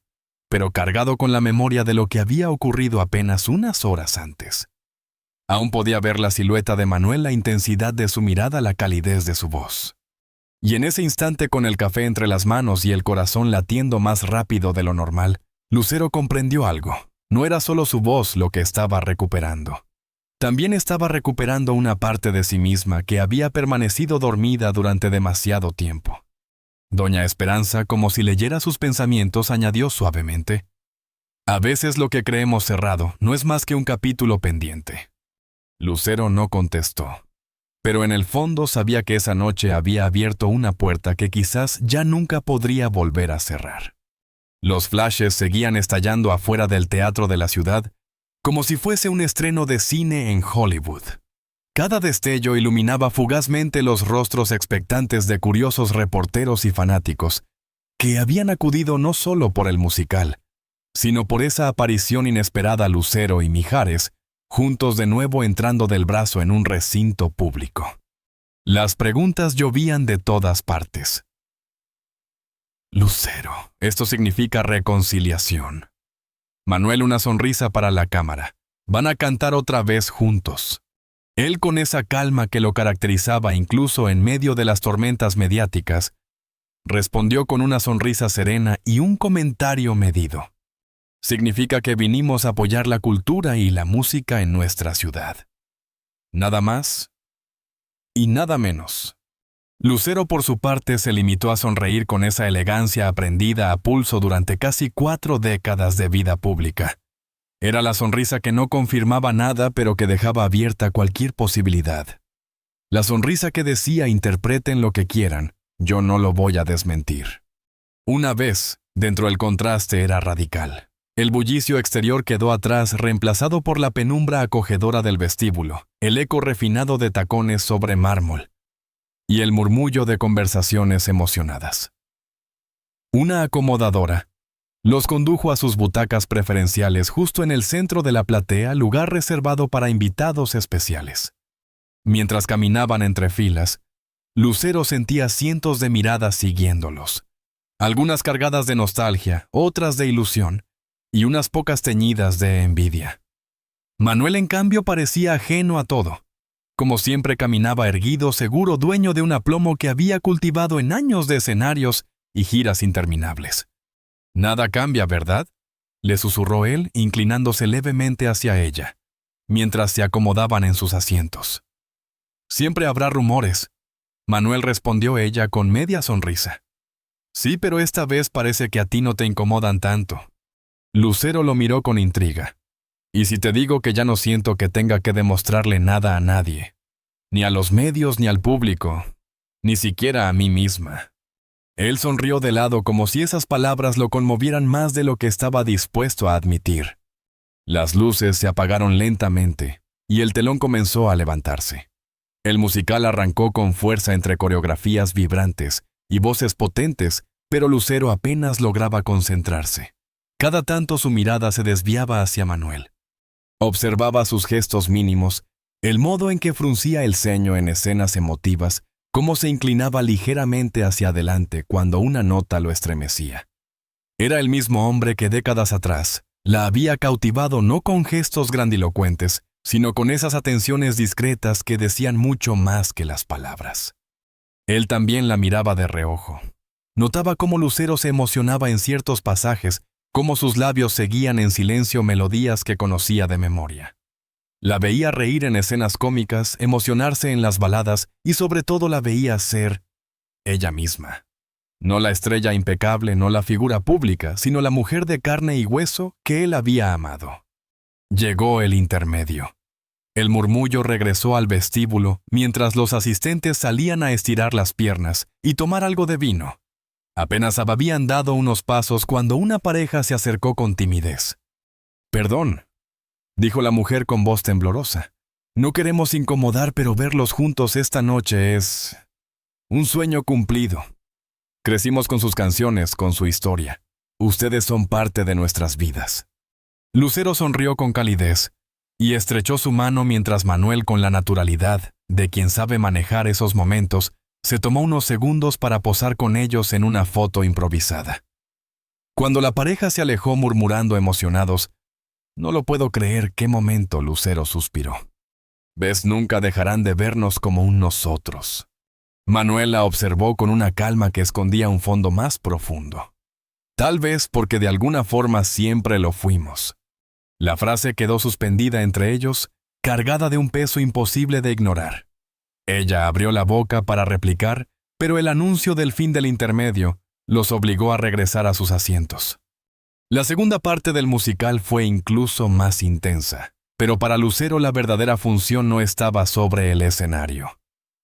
pero cargado con la memoria de lo que había ocurrido apenas unas horas antes. Aún podía ver la silueta de Manuel, la intensidad de su mirada, la calidez de su voz. Y en ese instante, con el café entre las manos y el corazón latiendo más rápido de lo normal, Lucero comprendió algo. No era solo su voz lo que estaba recuperando. También estaba recuperando una parte de sí misma que había permanecido dormida durante demasiado tiempo. Doña Esperanza, como si leyera sus pensamientos, añadió suavemente: «A veces lo que creemos cerrado no es más que un capítulo pendiente». Lucero no contestó, pero en el fondo sabía que esa noche había abierto una puerta que quizás ya nunca podría volver a cerrar. Los flashes seguían estallando afuera del teatro de la ciudad, como si fuese un estreno de cine en Hollywood. Cada destello iluminaba fugazmente los rostros expectantes de curiosos reporteros y fanáticos, que habían acudido no solo por el musical, sino por esa aparición inesperada. Lucero y Mijares, juntos de nuevo entrando del brazo en un recinto público. Las preguntas llovían de todas partes. Lucero, esto significa reconciliación. Manuel, una sonrisa para la cámara. Van a cantar otra vez juntos. Él, con esa calma que lo caracterizaba incluso en medio de las tormentas mediáticas, respondió con una sonrisa serena y un comentario medido. Significa que vinimos a apoyar la cultura y la música en nuestra ciudad. Nada más y nada menos. Lucero, por su parte, se limitó a sonreír con esa elegancia aprendida a pulso durante casi 4 décadas de vida pública. Era la sonrisa que no confirmaba nada, pero que dejaba abierta cualquier posibilidad. La sonrisa que decía: interpreten lo que quieran, yo no lo voy a desmentir. Una vez, dentro del contraste era radical. El bullicio exterior quedó atrás, reemplazado por la penumbra acogedora del vestíbulo, el eco refinado de tacones sobre mármol y el murmullo de conversaciones emocionadas. Una acomodadora los condujo a sus butacas preferenciales justo en el centro de la platea, lugar reservado para invitados especiales. Mientras caminaban entre filas, Lucero sentía cientos de miradas siguiéndolos, algunas cargadas de nostalgia, otras de ilusión, y unas pocas teñidas de envidia. Manuel, en cambio, parecía ajeno a todo. Como siempre, caminaba erguido, seguro, dueño de un aplomo que había cultivado en años de escenarios y giras interminables. «Nada cambia, ¿verdad?», le susurró él, inclinándose levemente hacia ella, mientras se acomodaban en sus asientos. «Siempre habrá rumores», Manuel respondió ella con media sonrisa. «Sí, pero esta vez parece que a ti no te incomodan tanto». Lucero lo miró con intriga. «¿Y si te digo que ya no siento que tenga que demostrarle nada a nadie? Ni a los medios ni al público, ni siquiera a mí misma». Él sonrió de lado como si esas palabras lo conmovieran más de lo que estaba dispuesto a admitir. Las luces se apagaron lentamente y el telón comenzó a levantarse. El musical arrancó con fuerza entre coreografías vibrantes y voces potentes, pero Lucero apenas lograba concentrarse. Cada tanto su mirada se desviaba hacia Manuel. Observaba sus gestos mínimos, el modo en que fruncía el ceño en escenas emotivas, cómo se inclinaba ligeramente hacia adelante cuando una nota lo estremecía. Era el mismo hombre que décadas atrás la había cautivado no con gestos grandilocuentes, sino con esas atenciones discretas que decían mucho más que las palabras. Él también la miraba de reojo. Notaba cómo Lucero se emocionaba en ciertos pasajes, cómo sus labios seguían en silencio melodías que conocía de memoria. La veía reír en escenas cómicas, emocionarse en las baladas y sobre todo la veía ser ella misma. No la estrella impecable, no la figura pública, sino la mujer de carne y hueso que él había amado. Llegó el intermedio. El murmullo regresó al vestíbulo mientras los asistentes salían a estirar las piernas y tomar algo de vino. Apenas habían dado unos pasos cuando una pareja se acercó con timidez. «Perdón», dijo la mujer con voz temblorosa. «No queremos incomodar, pero verlos juntos esta noche es un sueño cumplido. Crecimos con sus canciones, con su historia. Ustedes son parte de nuestras vidas». Lucero sonrió con calidez y estrechó su mano mientras Manuel, con la naturalidad de quien sabe manejar esos momentos, se tomó unos segundos para posar con ellos en una foto improvisada. Cuando la pareja se alejó murmurando emocionados, «No lo puedo creer, qué momento», Lucero suspiró. «¿Ves? Nunca dejarán de vernos como un nosotros». Manuel la observó con una calma que escondía un fondo más profundo. «Tal vez porque de alguna forma siempre lo fuimos». La frase quedó suspendida entre ellos, cargada de un peso imposible de ignorar. Ella abrió la boca para replicar, pero el anuncio del fin del intermedio los obligó a regresar a sus asientos. La segunda parte del musical fue incluso más intensa, pero para Lucero la verdadera función no estaba sobre el escenario.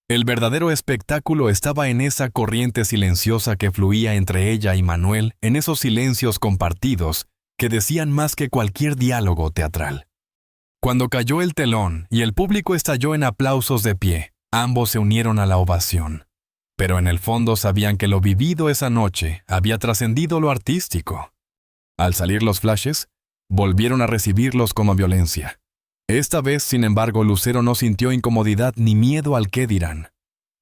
El verdadero espectáculo estaba en esa corriente silenciosa que fluía entre ella y Manuel, en esos silencios compartidos que decían más que cualquier diálogo teatral. Cuando cayó el telón y el público estalló en aplausos de pie, ambos se unieron a la ovación. Pero en el fondo sabían que lo vivido esa noche había trascendido lo artístico. Al salir los flashes, volvieron a recibirlos como violencia. Esta vez, sin embargo, Lucero no sintió incomodidad ni miedo al qué dirán.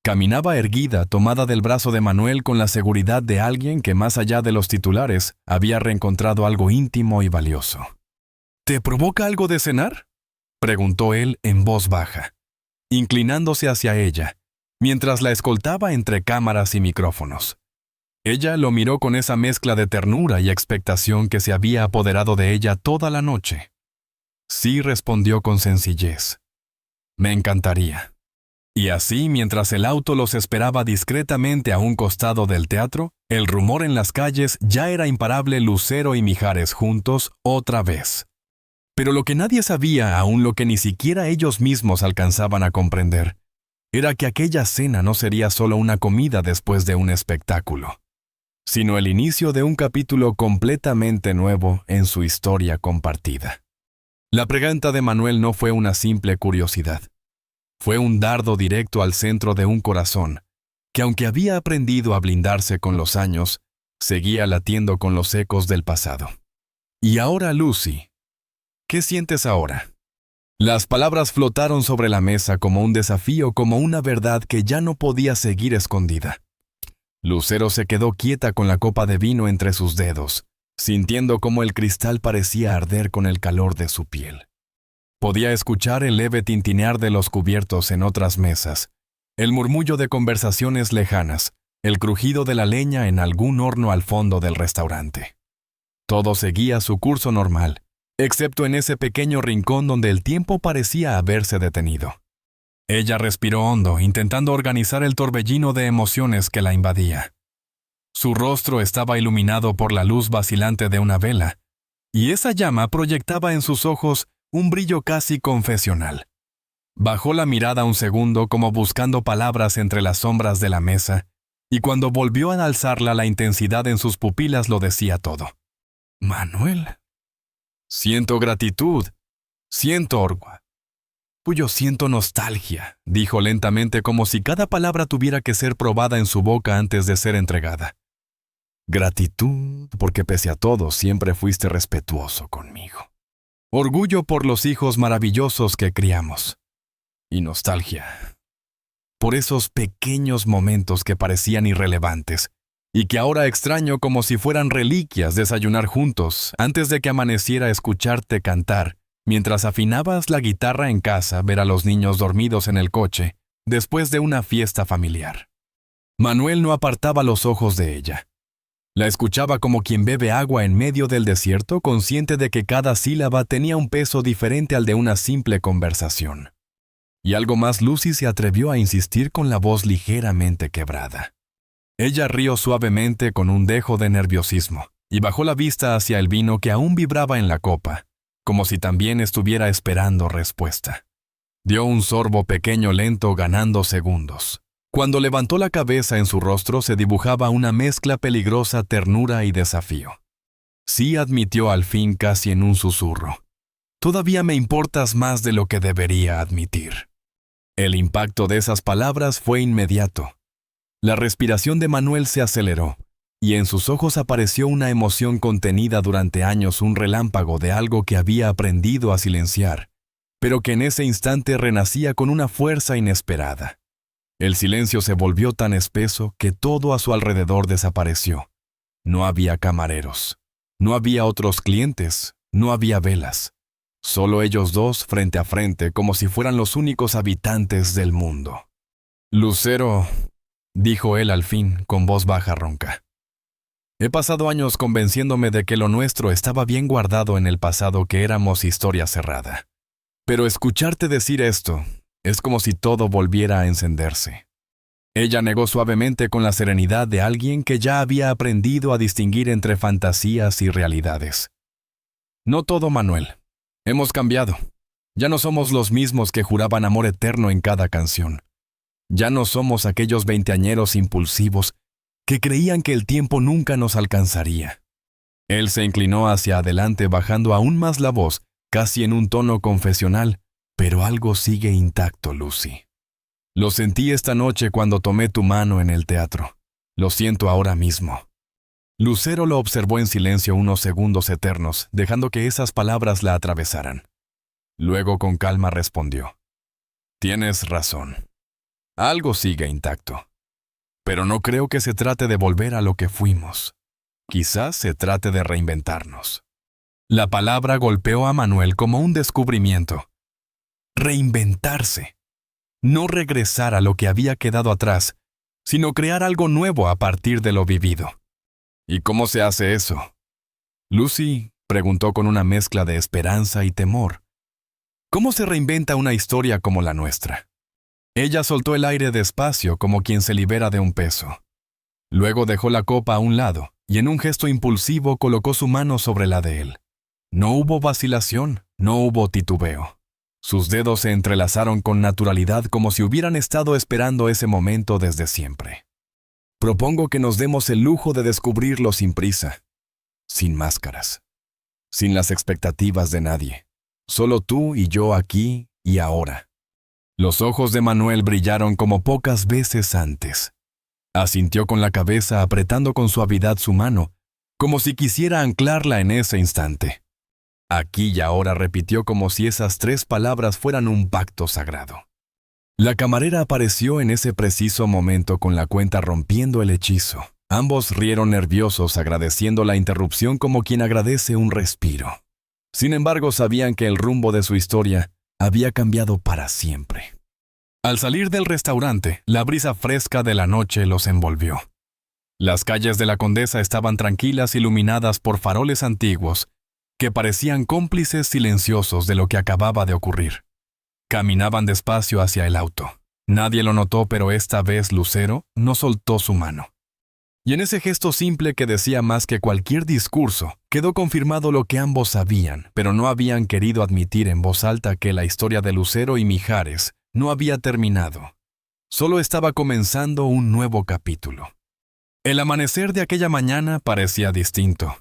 Caminaba erguida, tomada del brazo de Manuel con la seguridad de alguien que, más allá de los titulares, había reencontrado algo íntimo y valioso. «¿Te provoca algo de cenar?», preguntó él en voz baja, inclinándose hacia ella, mientras la escoltaba entre cámaras y micrófonos. Ella lo miró con esa mezcla de ternura y expectación que se había apoderado de ella toda la noche. «Sí», respondió con sencillez. «Me encantaría». Y así, mientras el auto los esperaba discretamente a un costado del teatro, el rumor en las calles ya era imparable: Lucero y Mijares juntos otra vez. Pero lo que nadie sabía, aún lo que ni siquiera ellos mismos alcanzaban a comprender, era que aquella cena no sería solo una comida después de un espectáculo, sino el inicio de un capítulo completamente nuevo en su historia compartida. La pregunta de Manuel no fue una simple curiosidad. Fue un dardo directo al centro de un corazón que, aunque había aprendido a blindarse con los años, Seguía latiendo con los ecos del pasado. Y ahora, Lucy, ¿qué sientes ahora? Las palabras flotaron sobre la mesa como un desafío, como una verdad que ya no podía seguir escondida. Lucero se quedó quieta con la copa de vino entre sus dedos, sintiendo cómo el cristal parecía arder con el calor de su piel. Podía escuchar el leve tintinear de los cubiertos en otras mesas, el murmullo de conversaciones lejanas, el crujido de la leña en algún horno al fondo del restaurante. Todo seguía su curso normal, excepto en ese pequeño rincón donde el tiempo parecía haberse detenido. Ella respiró hondo, intentando organizar el torbellino de emociones que la invadía. Su rostro estaba iluminado por la luz vacilante de una vela, y esa llama proyectaba en sus ojos un brillo casi confesional. Bajó la mirada un segundo como buscando palabras entre las sombras de la mesa, y cuando volvió a alzarla la intensidad en sus pupilas lo decía todo. «Manuel, siento gratitud, siento orgullo. Yo siento nostalgia», dijo lentamente como si cada palabra tuviera que ser probada en su boca antes de ser entregada. «Gratitud porque pese a todo siempre fuiste respetuoso conmigo. Orgullo por los hijos maravillosos que criamos. Y nostalgia por esos pequeños momentos que parecían irrelevantes y que ahora extraño como si fueran reliquias desayunar juntos antes de que amaneciera escucharte cantar, mientras afinabas la guitarra en casa, ver a los niños dormidos en el coche, después de una fiesta familiar». Manuel no apartaba los ojos de ella. La escuchaba como quien bebe agua en medio del desierto, consciente de que cada sílaba tenía un peso diferente al de una simple conversación. Y algo más, Lucy se atrevió a insistir con la voz ligeramente quebrada. Ella rió suavemente con un dejo de nerviosismo y bajó la vista hacia el vino que aún vibraba en la copa, como si también estuviera esperando respuesta. Dio un sorbo pequeño lento ganando segundos. Cuando levantó la cabeza en su rostro se dibujaba una mezcla peligrosa, ternura y desafío. Sí, admitió al fin casi en un susurro. «Todavía me importas más de lo que debería admitir». El impacto de esas palabras fue inmediato. La respiración de Manuel se aceleró, y en sus ojos apareció una emoción contenida durante años, un relámpago de algo que había aprendido a silenciar, pero que en ese instante renacía con una fuerza inesperada. El silencio se volvió tan espeso que todo a su alrededor desapareció. No había camareros, no había otros clientes, no había velas. Solo ellos dos frente a frente, como si fueran los únicos habitantes del mundo. «Lucero», dijo él al fin, con voz baja ronca. «He pasado años convenciéndome de que lo nuestro estaba bien guardado en el pasado, que éramos historia cerrada. Pero escucharte decir esto es como si todo volviera a encenderse». Ella negó suavemente con la serenidad de alguien que ya había aprendido a distinguir entre fantasías y realidades. «No todo, Manuel. Hemos cambiado. Ya no somos los mismos que juraban amor eterno en cada canción. Ya no somos aquellos veinteañeros impulsivos que creían que el tiempo nunca nos alcanzaría». Él se inclinó hacia adelante bajando aún más la voz, casi en un tono confesional. «Pero algo sigue intacto, Lucy. Lo sentí esta noche cuando tomé tu mano en el teatro. Lo siento ahora mismo». Lucero lo observó en silencio unos segundos eternos, dejando que esas palabras la atravesaran. Luego con calma respondió: «Tienes razón. Algo sigue intacto. Pero no creo que se trate de volver a lo que fuimos. Quizás se trate de reinventarnos». La palabra golpeó a Manuel como un descubrimiento. Reinventarse. No regresar a lo que había quedado atrás, sino crear algo nuevo a partir de lo vivido. «¿Y cómo se hace eso?» Lucy preguntó con una mezcla de esperanza y temor. «¿Cómo se reinventa una historia como la nuestra?» Ella soltó el aire despacio como quien se libera de un peso. Luego dejó la copa a un lado y en un gesto impulsivo colocó su mano sobre la de él. No hubo vacilación, no hubo titubeo. Sus dedos se entrelazaron con naturalidad como si hubieran estado esperando ese momento desde siempre. «Propongo que nos demos el lujo de descubrirlo sin prisa, sin máscaras, sin las expectativas de nadie. Solo tú y yo aquí y ahora». Los ojos de Manuel brillaron como pocas veces antes. Asintió con la cabeza apretando con suavidad su mano, como si quisiera anclarla en ese instante. Aquí y ahora repitió como si esas 3 palabras fueran un pacto sagrado. La camarera apareció en ese preciso momento con la cuenta rompiendo el hechizo. Ambos rieron nerviosos agradeciendo la interrupción como quien agradece un respiro. Sin embargo, sabían que el rumbo de su historia había cambiado para siempre. Al salir del restaurante, la brisa fresca de la noche los envolvió. Las calles de la Condesa estaban tranquilas, iluminadas por faroles antiguos que parecían cómplices silenciosos de lo que acababa de ocurrir. Caminaban despacio hacia el auto. Nadie lo notó, pero esta vez Lucero no soltó su mano. Y en ese gesto simple que decía más que cualquier discurso, quedó confirmado lo que ambos sabían, pero no habían querido admitir en voz alta que la historia de Lucero y Mijares no había terminado. Solo estaba comenzando un nuevo capítulo. El amanecer de aquella mañana parecía distinto.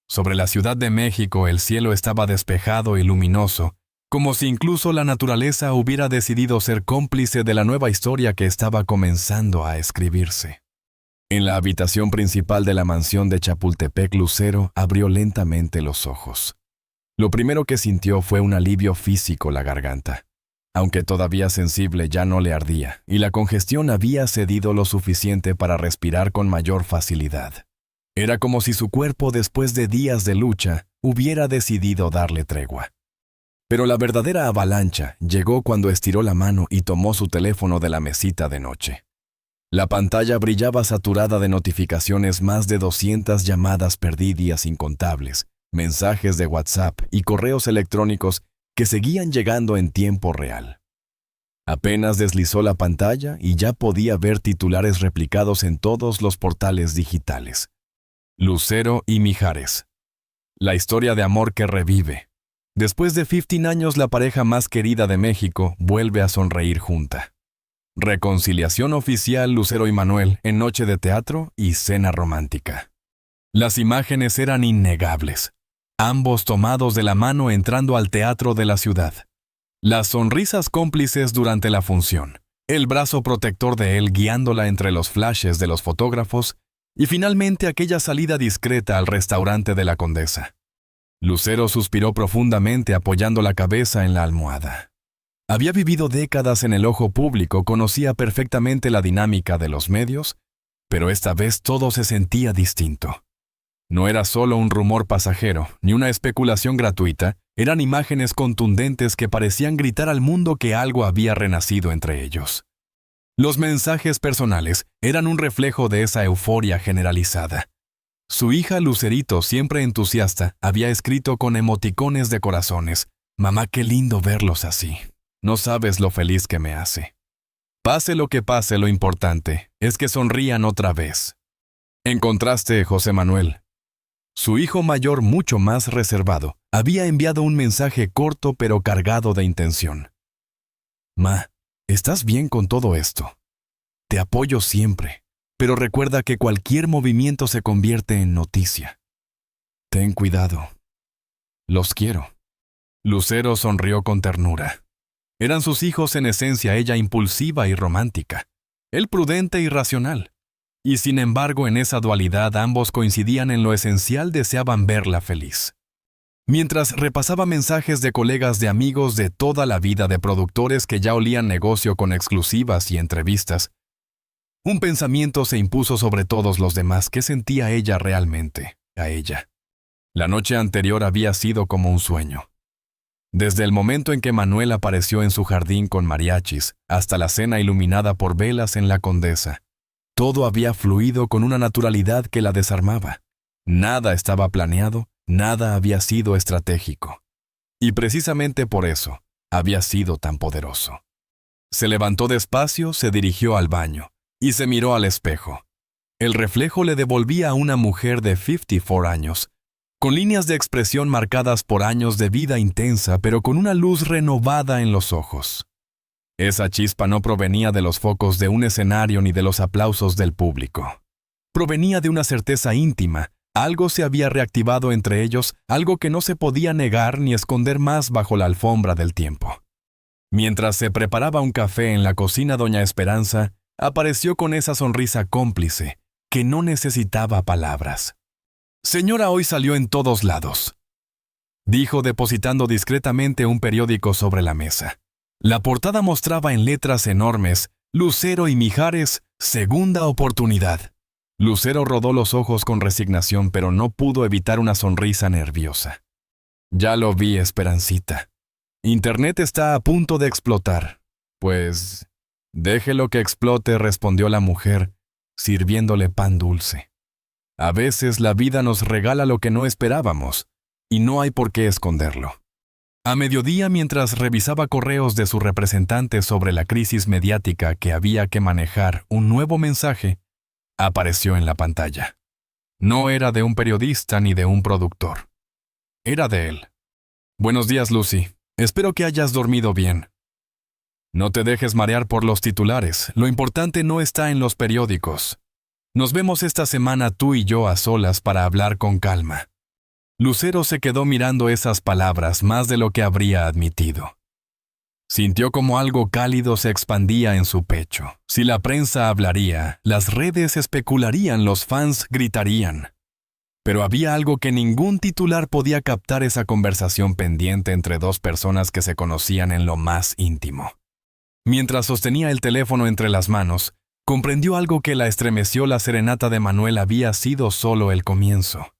Sobre la Ciudad de México el cielo estaba despejado y luminoso, como si incluso la naturaleza hubiera decidido ser cómplice de la nueva historia que estaba comenzando a escribirse. En la habitación principal de la mansión de Chapultepec, Lucero abrió lentamente los ojos. Lo primero que sintió fue un alivio físico la garganta. Aunque todavía sensible, ya no le ardía, y la congestión había cedido lo suficiente para respirar con mayor facilidad. Era como si su cuerpo, después de días de lucha, hubiera decidido darle tregua. Pero la verdadera avalancha llegó cuando estiró la mano y tomó su teléfono de la mesita de noche. La pantalla brillaba saturada de notificaciones, más de 200 llamadas perdidas incontables, mensajes de WhatsApp y correos electrónicos que seguían llegando en tiempo real. Apenas deslizó la pantalla y ya podía ver titulares replicados en todos los portales digitales. Lucero y Mijares. La historia de amor que revive. Después de 15 años, la pareja más querida de México vuelve a sonreír junta. Reconciliación oficial Lucero y Manuel en noche de teatro y cena romántica. Las imágenes eran innegables. Ambos tomados de la mano entrando al teatro de la ciudad. Las sonrisas cómplices durante la función. El brazo protector de él guiándola entre los flashes de los fotógrafos y finalmente aquella salida discreta al restaurante de la Condesa. Lucero suspiró profundamente apoyando la cabeza en la almohada. Había vivido décadas en el ojo público, conocía perfectamente la dinámica de los medios, pero esta vez todo se sentía distinto. No era solo un rumor pasajero, ni una especulación gratuita, eran imágenes contundentes que parecían gritar al mundo que algo había renacido entre ellos. Los mensajes personales eran un reflejo de esa euforia generalizada. Su hija Lucerito, siempre entusiasta, había escrito con emoticones de corazones: «Mamá, qué lindo verlos así. No sabes lo feliz que me hace». Pase lo que pase, lo importante es que sonrían otra vez. En contraste, José Manuel, su hijo mayor, mucho más reservado, había enviado un mensaje corto pero cargado de intención. «Ma, ¿estás bien con todo esto? Te apoyo siempre, pero recuerda que cualquier movimiento se convierte en noticia. Ten cuidado. Los quiero». Lucero sonrió con ternura. Eran sus hijos en esencia, ella impulsiva y romántica, él prudente y racional. Y sin embargo, en esa dualidad ambos coincidían en lo esencial, deseaban verla feliz. Mientras repasaba mensajes de colegas, de amigos de toda la vida, de productores que ya olían negocio con exclusivas y entrevistas, un pensamiento se impuso sobre todos los demás. ¿Qué sentía ella realmente, a ella? La noche anterior había sido como un sueño. Desde el momento en que Manuel apareció en su jardín con mariachis, hasta la cena iluminada por velas en la Condesa, todo había fluido con una naturalidad que la desarmaba. Nada estaba planeado, nada había sido estratégico. Y precisamente por eso había sido tan poderoso. Se levantó despacio, se dirigió al baño y se miró al espejo. El reflejo le devolvía a una mujer de 54 años, con líneas de expresión marcadas por años de vida intensa, pero con una luz renovada en los ojos. Esa chispa no provenía de los focos de un escenario ni de los aplausos del público. Provenía de una certeza íntima. Algo se había reactivado entre ellos, algo que no se podía negar ni esconder más bajo la alfombra del tiempo. Mientras se preparaba un café en la cocina, doña Esperanza apareció con esa sonrisa cómplice que no necesitaba palabras. «Señora, hoy salió en todos lados», dijo depositando discretamente un periódico sobre la mesa. La portada mostraba en letras enormes: «Lucero y Mijares, segunda oportunidad». Lucero rodó los ojos con resignación, pero no pudo evitar una sonrisa nerviosa. «Ya lo vi, Esperancita. Internet está a punto de explotar». «Pues, déjelo que explote», respondió la mujer, sirviéndole pan dulce. «A veces la vida nos regala lo que no esperábamos, y no hay por qué esconderlo». A mediodía, mientras revisaba correos de su representante sobre la crisis mediática que había que manejar, un nuevo mensaje apareció en la pantalla. No era de un periodista ni de un productor. Era de él. «Buenos días, Lucy. Espero que hayas dormido bien. No te dejes marear por los titulares. Lo importante no está en los periódicos. Nos vemos esta semana tú y yo a solas para hablar con calma». Lucero se quedó mirando esas palabras más de lo que habría admitido. Sintió como algo cálido se expandía en su pecho. Si la prensa hablaría, las redes especularían, los fans gritarían. Pero había algo que ningún titular podía captar: esa conversación pendiente entre dos personas que se conocían en lo más íntimo. Mientras sostenía el teléfono entre las manos, comprendió algo que la estremeció. La serenata de Manuel había sido solo el comienzo.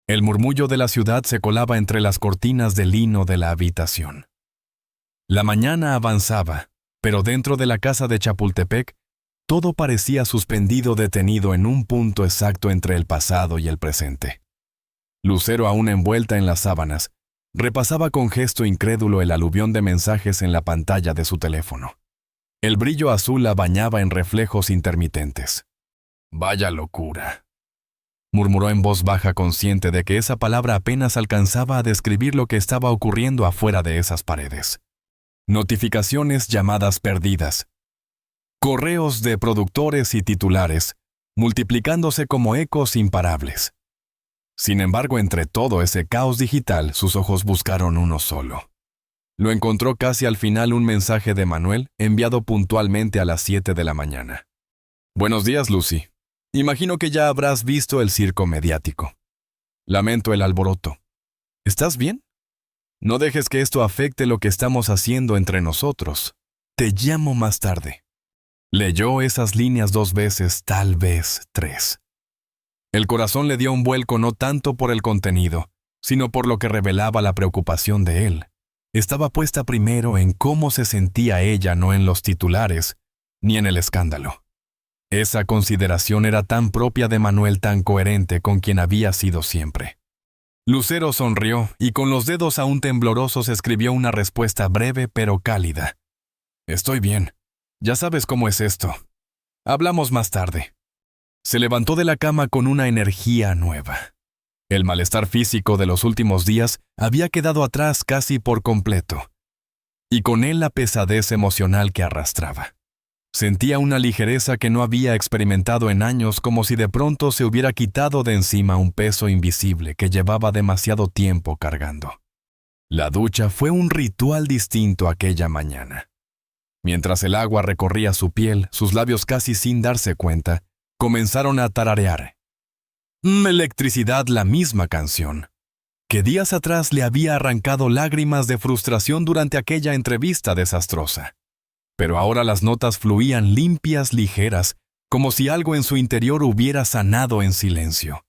El murmullo de la ciudad se colaba entre las cortinas de lino de la habitación. La mañana avanzaba, pero dentro de la casa de Chapultepec, todo parecía suspendido, detenido en un punto exacto entre el pasado y el presente. Lucero, aún envuelta en las sábanas, repasaba con gesto incrédulo el aluvión de mensajes en la pantalla de su teléfono. El brillo azul la bañaba en reflejos intermitentes. «Vaya locura», murmuró en voz baja, consciente de que esa palabra apenas alcanzaba a describir lo que estaba ocurriendo afuera de esas paredes. Notificaciones, llamadas perdidas, correos de productores y titulares, multiplicándose como ecos imparables. Sin embargo, entre todo ese caos digital, sus ojos buscaron uno solo. Lo encontró casi al final: un mensaje de Manuel, enviado puntualmente a las 7 de la mañana. «Buenos días, Lucy. Imagino que ya habrás visto el circo mediático. Lamento el alboroto. ¿Estás bien? No dejes que esto afecte lo que estamos haciendo entre nosotros. Te llamo más tarde». Leyó esas líneas 2 veces, tal vez 3. El corazón le dio un vuelco, no tanto por el contenido, sino por lo que revelaba la preocupación de él. Estaba puesta primero en cómo se sentía ella, no en los titulares, ni en el escándalo. Esa consideración era tan propia de Manuel, tan coherente con quien había sido siempre. Lucero sonrió y con los dedos aún temblorosos escribió una respuesta breve pero cálida. «Estoy bien. Ya sabes cómo es esto. Hablamos más tarde». Se levantó de la cama con una energía nueva. El malestar físico de los últimos días había quedado atrás casi por completo, y con él la pesadez emocional que arrastraba. Sentía una ligereza que no había experimentado en años, como si de pronto se hubiera quitado de encima un peso invisible que llevaba demasiado tiempo cargando. La ducha fue un ritual distinto aquella mañana. Mientras el agua recorría su piel, sus labios, casi sin darse cuenta, comenzaron a tararear. Electricidad, la misma canción que días atrás le había arrancado lágrimas de frustración durante aquella entrevista desastrosa. Pero ahora las notas fluían limpias, ligeras, como si algo en su interior hubiera sanado en silencio.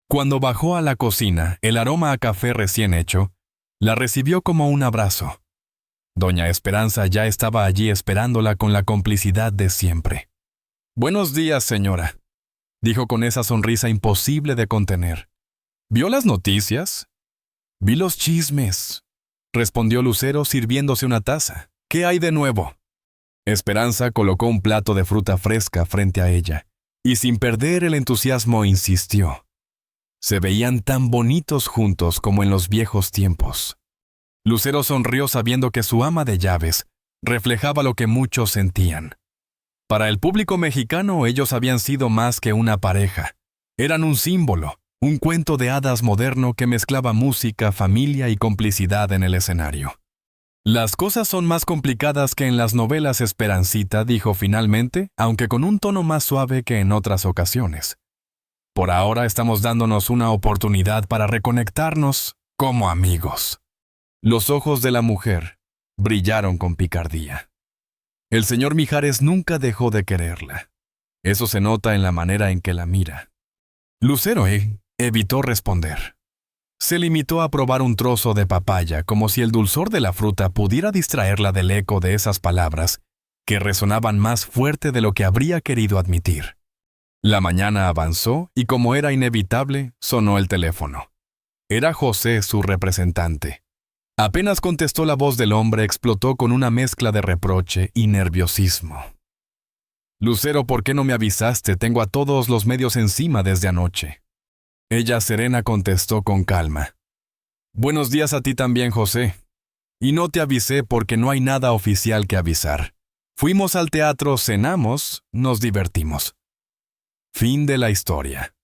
Cuando bajó a la cocina, el aroma a café recién hecho la recibió como un abrazo. Doña Esperanza ya estaba allí esperándola con la complicidad de siempre. «Buenos días, señora», dijo con esa sonrisa imposible de contener. «¿Vio las noticias?» «Vi los chismes», respondió Lucero sirviéndose una taza. «¿Qué hay de nuevo?» Esperanza colocó un plato de fruta fresca frente a ella, y sin perder el entusiasmo insistió. Se veían tan bonitos juntos como en los viejos tiempos. Lucero sonrió sabiendo que su ama de llaves reflejaba lo que muchos sentían. Para el público mexicano ellos habían sido más que una pareja. Eran un símbolo, un cuento de hadas moderno que mezclaba música, familia y complicidad en el escenario. Las cosas son más complicadas que en las novelas, Esperancita, dijo finalmente, aunque con un tono más suave que en otras ocasiones. Por ahora estamos dándonos una oportunidad para reconectarnos como amigos. Los ojos de la mujer brillaron con picardía. El señor Mijares nunca dejó de quererla. Eso se nota en la manera en que la mira. Lucero evitó responder. Se limitó a probar un trozo de papaya, como si el dulzor de la fruta pudiera distraerla del eco de esas palabras, que resonaban más fuerte de lo que habría querido admitir. La mañana avanzó y, como era inevitable, sonó el teléfono. Era José, su representante. Apenas contestó, la voz del hombre explotó con una mezcla de reproche y nerviosismo. «Lucero, ¿por qué no me avisaste? Tengo a todos los medios encima desde anoche». Ella serena contestó con calma. «Buenos días a ti también, José. Y no te avisé porque no hay nada oficial que avisar. Fuimos al teatro, cenamos, nos divertimos». Fin de la historia.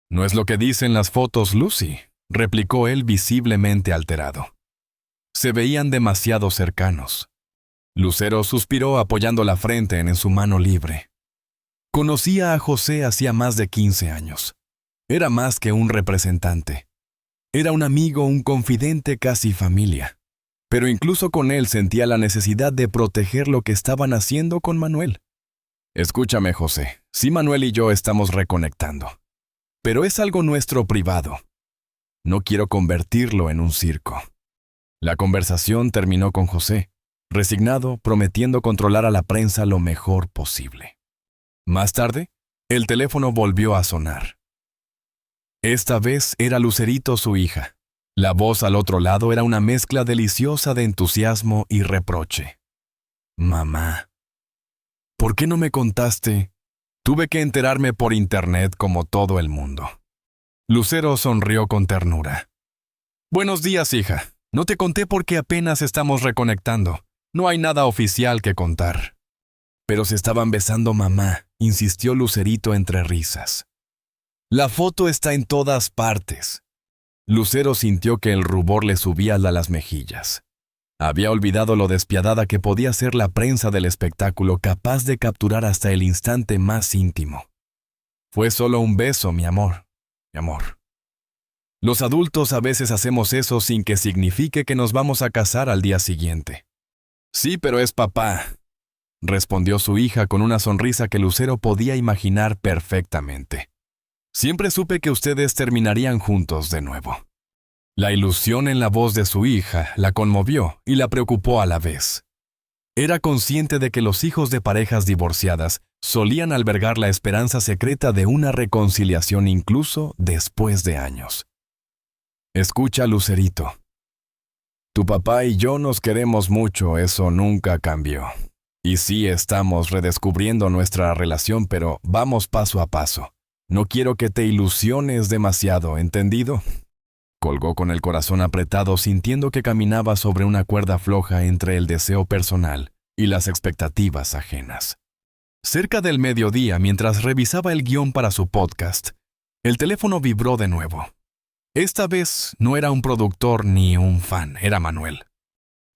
«No es lo que dicen las fotos, Lucy», replicó él visiblemente alterado. Se veían demasiado cercanos. Lucero suspiró apoyando la frente en su mano libre. Conocía a José hacía más de 15 años. Era más que un representante. Era un amigo, un confidente, casi familia. Pero incluso con él sentía la necesidad de proteger lo que estaban haciendo con Manuel. «Escúchame, José. Sí, Manuel y yo estamos reconectando. Pero es algo nuestro privado. No quiero convertirlo en un circo». La conversación terminó con José, resignado, prometiendo controlar a la prensa lo mejor posible. Más tarde, el teléfono volvió a sonar. Esta vez era Lucerito, su hija. La voz al otro lado era una mezcla deliciosa de entusiasmo y reproche. «Mamá, ¿por qué no me contaste? Tuve que enterarme por internet como todo el mundo». Lucero sonrió con ternura. «Buenos días, hija. No te conté porque apenas estamos reconectando. No hay nada oficial que contar». «Pero se estaban besando, mamá», insistió Lucerito entre risas. «La foto está en todas partes». Lucero sintió que el rubor le subía a las mejillas. Había olvidado lo despiadada que podía ser la prensa del espectáculo, capaz de capturar hasta el instante más íntimo. «Fue solo un beso, mi amor. Los adultos a veces hacemos eso sin que signifique que nos vamos a casar al día siguiente». «Sí, pero es papá», respondió su hija con una sonrisa que Lucero podía imaginar perfectamente. «Siempre supe que ustedes terminarían juntos de nuevo». La ilusión en la voz de su hija la conmovió y la preocupó a la vez. Era consciente de que los hijos de parejas divorciadas solían albergar la esperanza secreta de una reconciliación incluso después de años. «Escucha, Lucerito. Tu papá y yo nos queremos mucho, eso nunca cambió. Y sí, estamos redescubriendo nuestra relación, pero vamos paso a paso. No quiero que te ilusiones demasiado, ¿entendido?». Colgó con el corazón apretado, sintiendo que caminaba sobre una cuerda floja entre el deseo personal y las expectativas ajenas. Cerca del mediodía, mientras revisaba el guión para su podcast, el teléfono vibró de nuevo. Esta vez no era un productor ni un fan, era Manuel.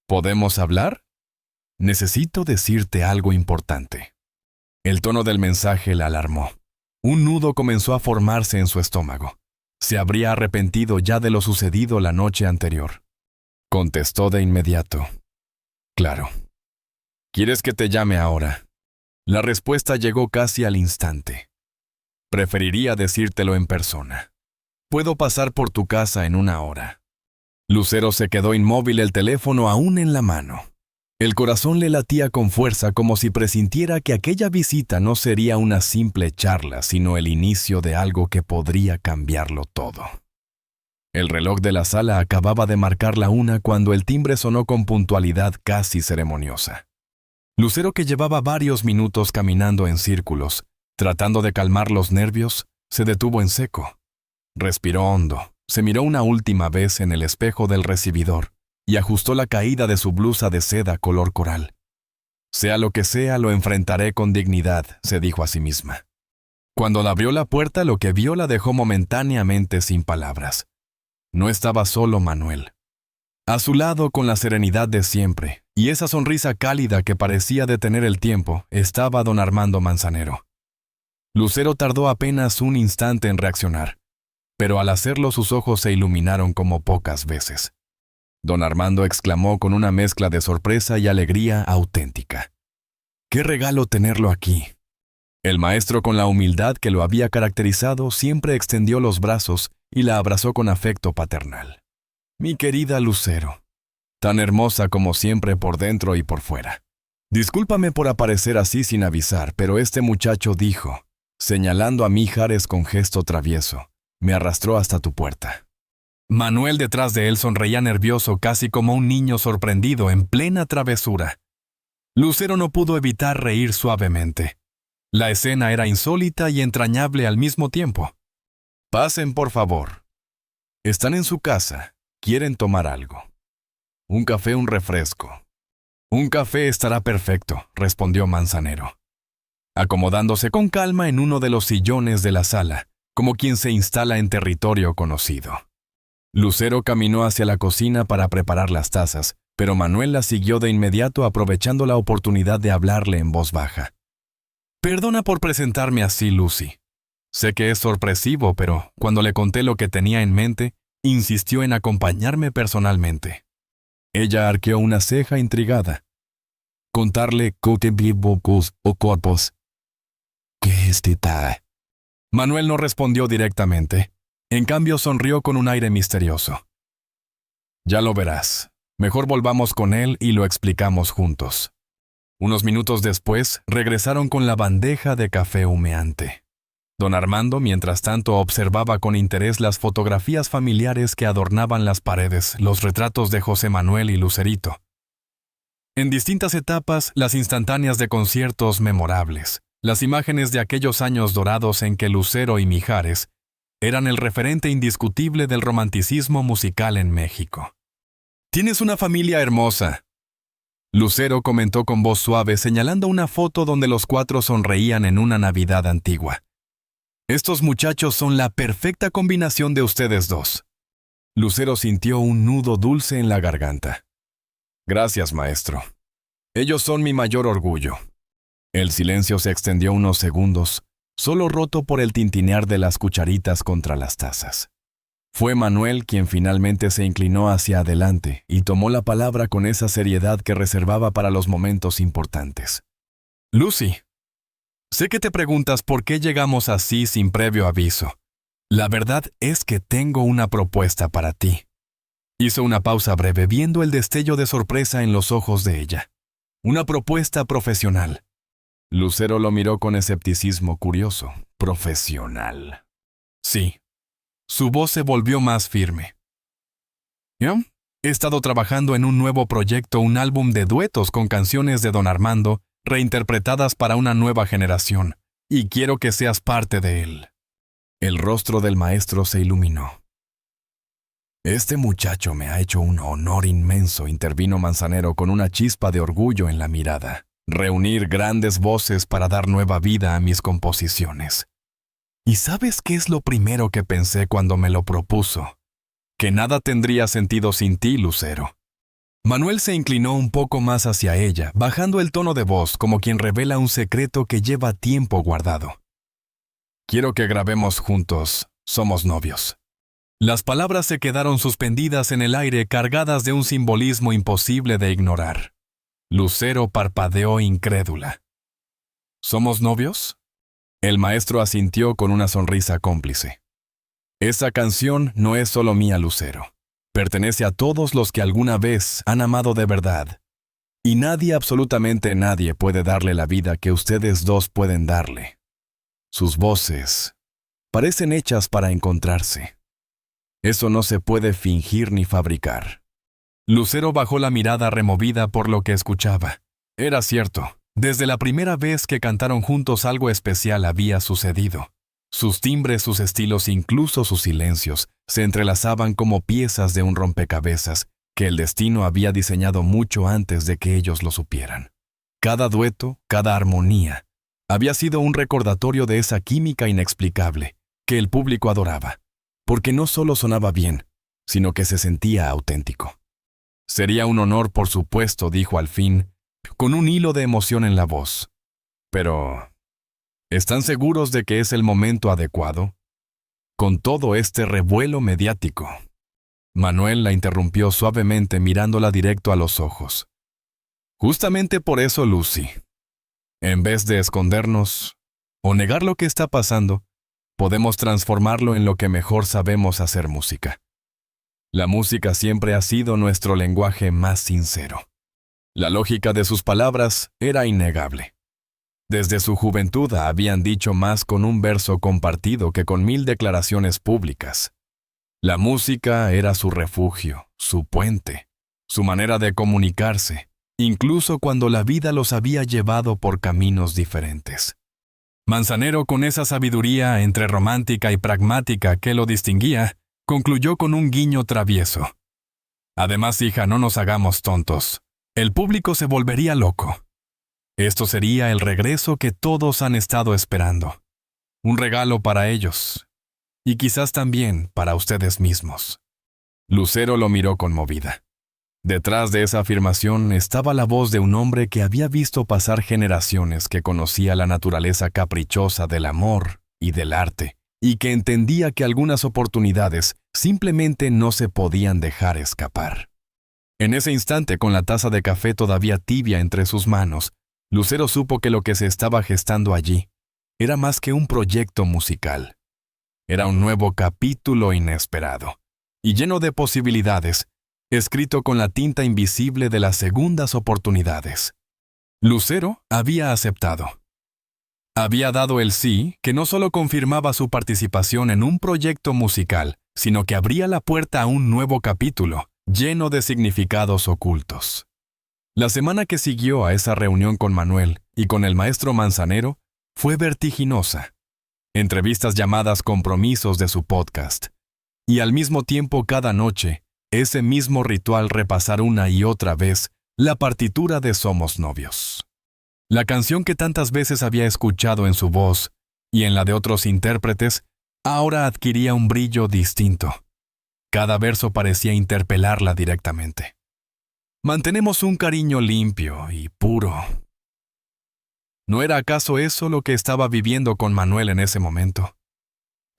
«¿Podemos hablar? Necesito decirte algo importante». El tono del mensaje la alarmó. Un nudo comenzó a formarse en su estómago. Se habría arrepentido ya de lo sucedido la noche anterior. Contestó de inmediato. «Claro. ¿Quieres que te llame ahora?». La respuesta llegó casi al instante. «Preferiría decírtelo en persona. Puedo pasar por tu casa en una hora». Lucero se quedó inmóvil, el teléfono aún en la mano. El corazón le latía con fuerza, como si presintiera que aquella visita no sería una simple charla, sino el inicio de algo que podría cambiarlo todo. El reloj de la sala acababa de marcar la 1 cuando el timbre sonó con puntualidad casi ceremoniosa. Lucero, que llevaba varios minutos caminando en círculos, tratando de calmar los nervios, se detuvo en seco. Respiró hondo, se miró una última vez en el espejo del recibidor y ajustó la caída de su blusa de seda color coral. «Sea lo que sea, lo enfrentaré con dignidad», se dijo a sí misma. Cuando le abrió la puerta, lo que vio la dejó momentáneamente sin palabras. No estaba solo Manuel. A su lado, con la serenidad de siempre, y esa sonrisa cálida que parecía detener el tiempo, estaba don Armando Manzanero. Lucero tardó apenas un instante en reaccionar, pero al hacerlo sus ojos se iluminaron como pocas veces. Don Armando exclamó con una mezcla de sorpresa y alegría auténtica: ¡Qué regalo tenerlo aquí! El maestro, con la humildad que lo había caracterizado, siempre extendió los brazos y la abrazó con afecto paternal. Mi querida Lucero, tan hermosa como siempre por dentro y por fuera. Discúlpame por aparecer así sin avisar, pero este muchacho dijo, señalando a Mijares con gesto travieso, me arrastró hasta tu puerta. Manuel detrás de él sonreía nervioso, casi como un niño sorprendido en plena travesura. Lucero no pudo evitar reír suavemente. La escena era insólita y entrañable al mismo tiempo. Pasen, por favor. Están en su casa. Quieren tomar algo. Un café, un refresco. Un café estará perfecto, respondió Manzanero, acomodándose con calma en uno de los sillones de la sala, como quien se instala en territorio conocido. Lucero caminó hacia la cocina para preparar las tazas, pero Manuel la siguió de inmediato, aprovechando la oportunidad de hablarle en voz baja. Perdona por presentarme así, Lucy. Sé que es sorpresivo, pero cuando le conté lo que tenía en mente, insistió en acompañarme personalmente. Ella arqueó una ceja intrigada. Contarle bocos o corpos. ¿Qué es tita? Manuel no respondió directamente. En cambio, sonrió con un aire misterioso. Ya lo verás. Mejor volvamos con él y lo explicamos juntos. Unos minutos después, regresaron con la bandeja de café humeante. Don Armando, mientras tanto, observaba con interés las fotografías familiares que adornaban las paredes, los retratos de José Manuel y Lucerito. En distintas etapas, las instantáneas de conciertos memorables, las imágenes de aquellos años dorados en que Lucero y Mijares eran el referente indiscutible del romanticismo musical en México. «Tienes una familia hermosa», Lucero comentó con voz suave, señalando una foto donde los cuatro sonreían en una Navidad antigua. «Estos muchachos son la perfecta combinación de ustedes dos». Lucero sintió un nudo dulce en la garganta. «Gracias, maestro. Ellos son mi mayor orgullo». El silencio se extendió unos segundos, solo roto por el tintinear de las cucharitas contra las tazas. Fue Manuel quien finalmente se inclinó hacia adelante y tomó la palabra con esa seriedad que reservaba para los momentos importantes. «Lucy, sé que te preguntas por qué llegamos así sin previo aviso. La verdad es que tengo una propuesta para ti». Hizo una pausa breve, viendo el destello de sorpresa en los ojos de ella. «Una propuesta profesional». Lucero lo miró con escepticismo curioso. «¿Profesional?» «Sí». Su voz se volvió más firme. «¿Ya? He estado trabajando en un nuevo proyecto, un álbum de duetos con canciones de Don Armando, reinterpretadas para una nueva generación, y quiero que seas parte de él». El rostro del maestro se iluminó. «Este muchacho me ha hecho un honor inmenso», intervino Manzanero con una chispa de orgullo en la mirada. «Reunir grandes voces para dar nueva vida a mis composiciones. ¿Y sabes qué es lo primero que pensé cuando me lo propuso? Que nada tendría sentido sin ti, Lucero». Manuel se inclinó un poco más hacia ella, bajando el tono de voz como quien revela un secreto que lleva tiempo guardado. «Quiero que grabemos juntos Somos novios». Las palabras se quedaron suspendidas en el aire, cargadas de un simbolismo imposible de ignorar. Lucero parpadeó incrédula. «¿Somos novios?». El maestro asintió con una sonrisa cómplice. «Esa canción no es solo mía, Lucero. Pertenece a todos los que alguna vez han amado de verdad. Y nadie, absolutamente nadie, puede darle la vida que ustedes dos pueden darle. Sus voces parecen hechas para encontrarse. Eso no se puede fingir ni fabricar». Lucero bajó la mirada, removida por lo que escuchaba. Era cierto. Desde la primera vez que cantaron juntos algo especial había sucedido. Sus timbres, sus estilos, incluso sus silencios, se entrelazaban como piezas de un rompecabezas que el destino había diseñado mucho antes de que ellos lo supieran. Cada dueto, cada armonía, había sido un recordatorio de esa química inexplicable que el público adoraba, porque no solo sonaba bien, sino que se sentía auténtico. Sería un honor, por supuesto, dijo al fin, con un hilo de emoción en la voz. Pero, ¿están seguros de que es el momento adecuado? Con todo este revuelo mediático. Manuel la interrumpió suavemente mirándola directo a los ojos. Justamente por eso, Lucy. En vez de escondernos o negar lo que está pasando, podemos transformarlo en lo que mejor sabemos hacer: música. La música siempre ha sido nuestro lenguaje más sincero. La lógica de sus palabras era innegable. Desde su juventud habían dicho más con un verso compartido que con 1000 declaraciones públicas. La música era su refugio, su puente, su manera de comunicarse, incluso cuando la vida los había llevado por caminos diferentes. Manzanero, con esa sabiduría entre romántica y pragmática que lo distinguía, concluyó con un guiño travieso. Además, hija, no nos hagamos tontos. El público se volvería loco. Esto sería el regreso que todos han estado esperando. Un regalo para ellos. Y quizás también para ustedes mismos. Lucero lo miró conmovida. Detrás de esa afirmación estaba la voz de un hombre que había visto pasar generaciones, que conocía la naturaleza caprichosa del amor y del arte, y que entendía que algunas oportunidades simplemente no se podían dejar escapar. En ese instante, con la taza de café todavía tibia entre sus manos, Lucero supo que lo que se estaba gestando allí era más que un proyecto musical. Era un nuevo capítulo inesperado y lleno de posibilidades, escrito con la tinta invisible de las segundas oportunidades. Lucero había aceptado. Había dado el sí, que no solo confirmaba su participación en un proyecto musical, sino que abría la puerta a un nuevo capítulo, lleno de significados ocultos. La semana que siguió a esa reunión con Manuel y con el maestro Manzanero fue vertiginosa. Entrevistas llamadas compromisos de su podcast. Y al mismo tiempo, cada noche, ese mismo ritual: repasar una y otra vez la partitura de Somos Novios. La canción que tantas veces había escuchado en su voz y en la de otros intérpretes, ahora adquiría un brillo distinto. Cada verso parecía interpelarla directamente. Mantenemos un cariño limpio y puro. ¿No era acaso eso lo que estaba viviendo con Manuel en ese momento?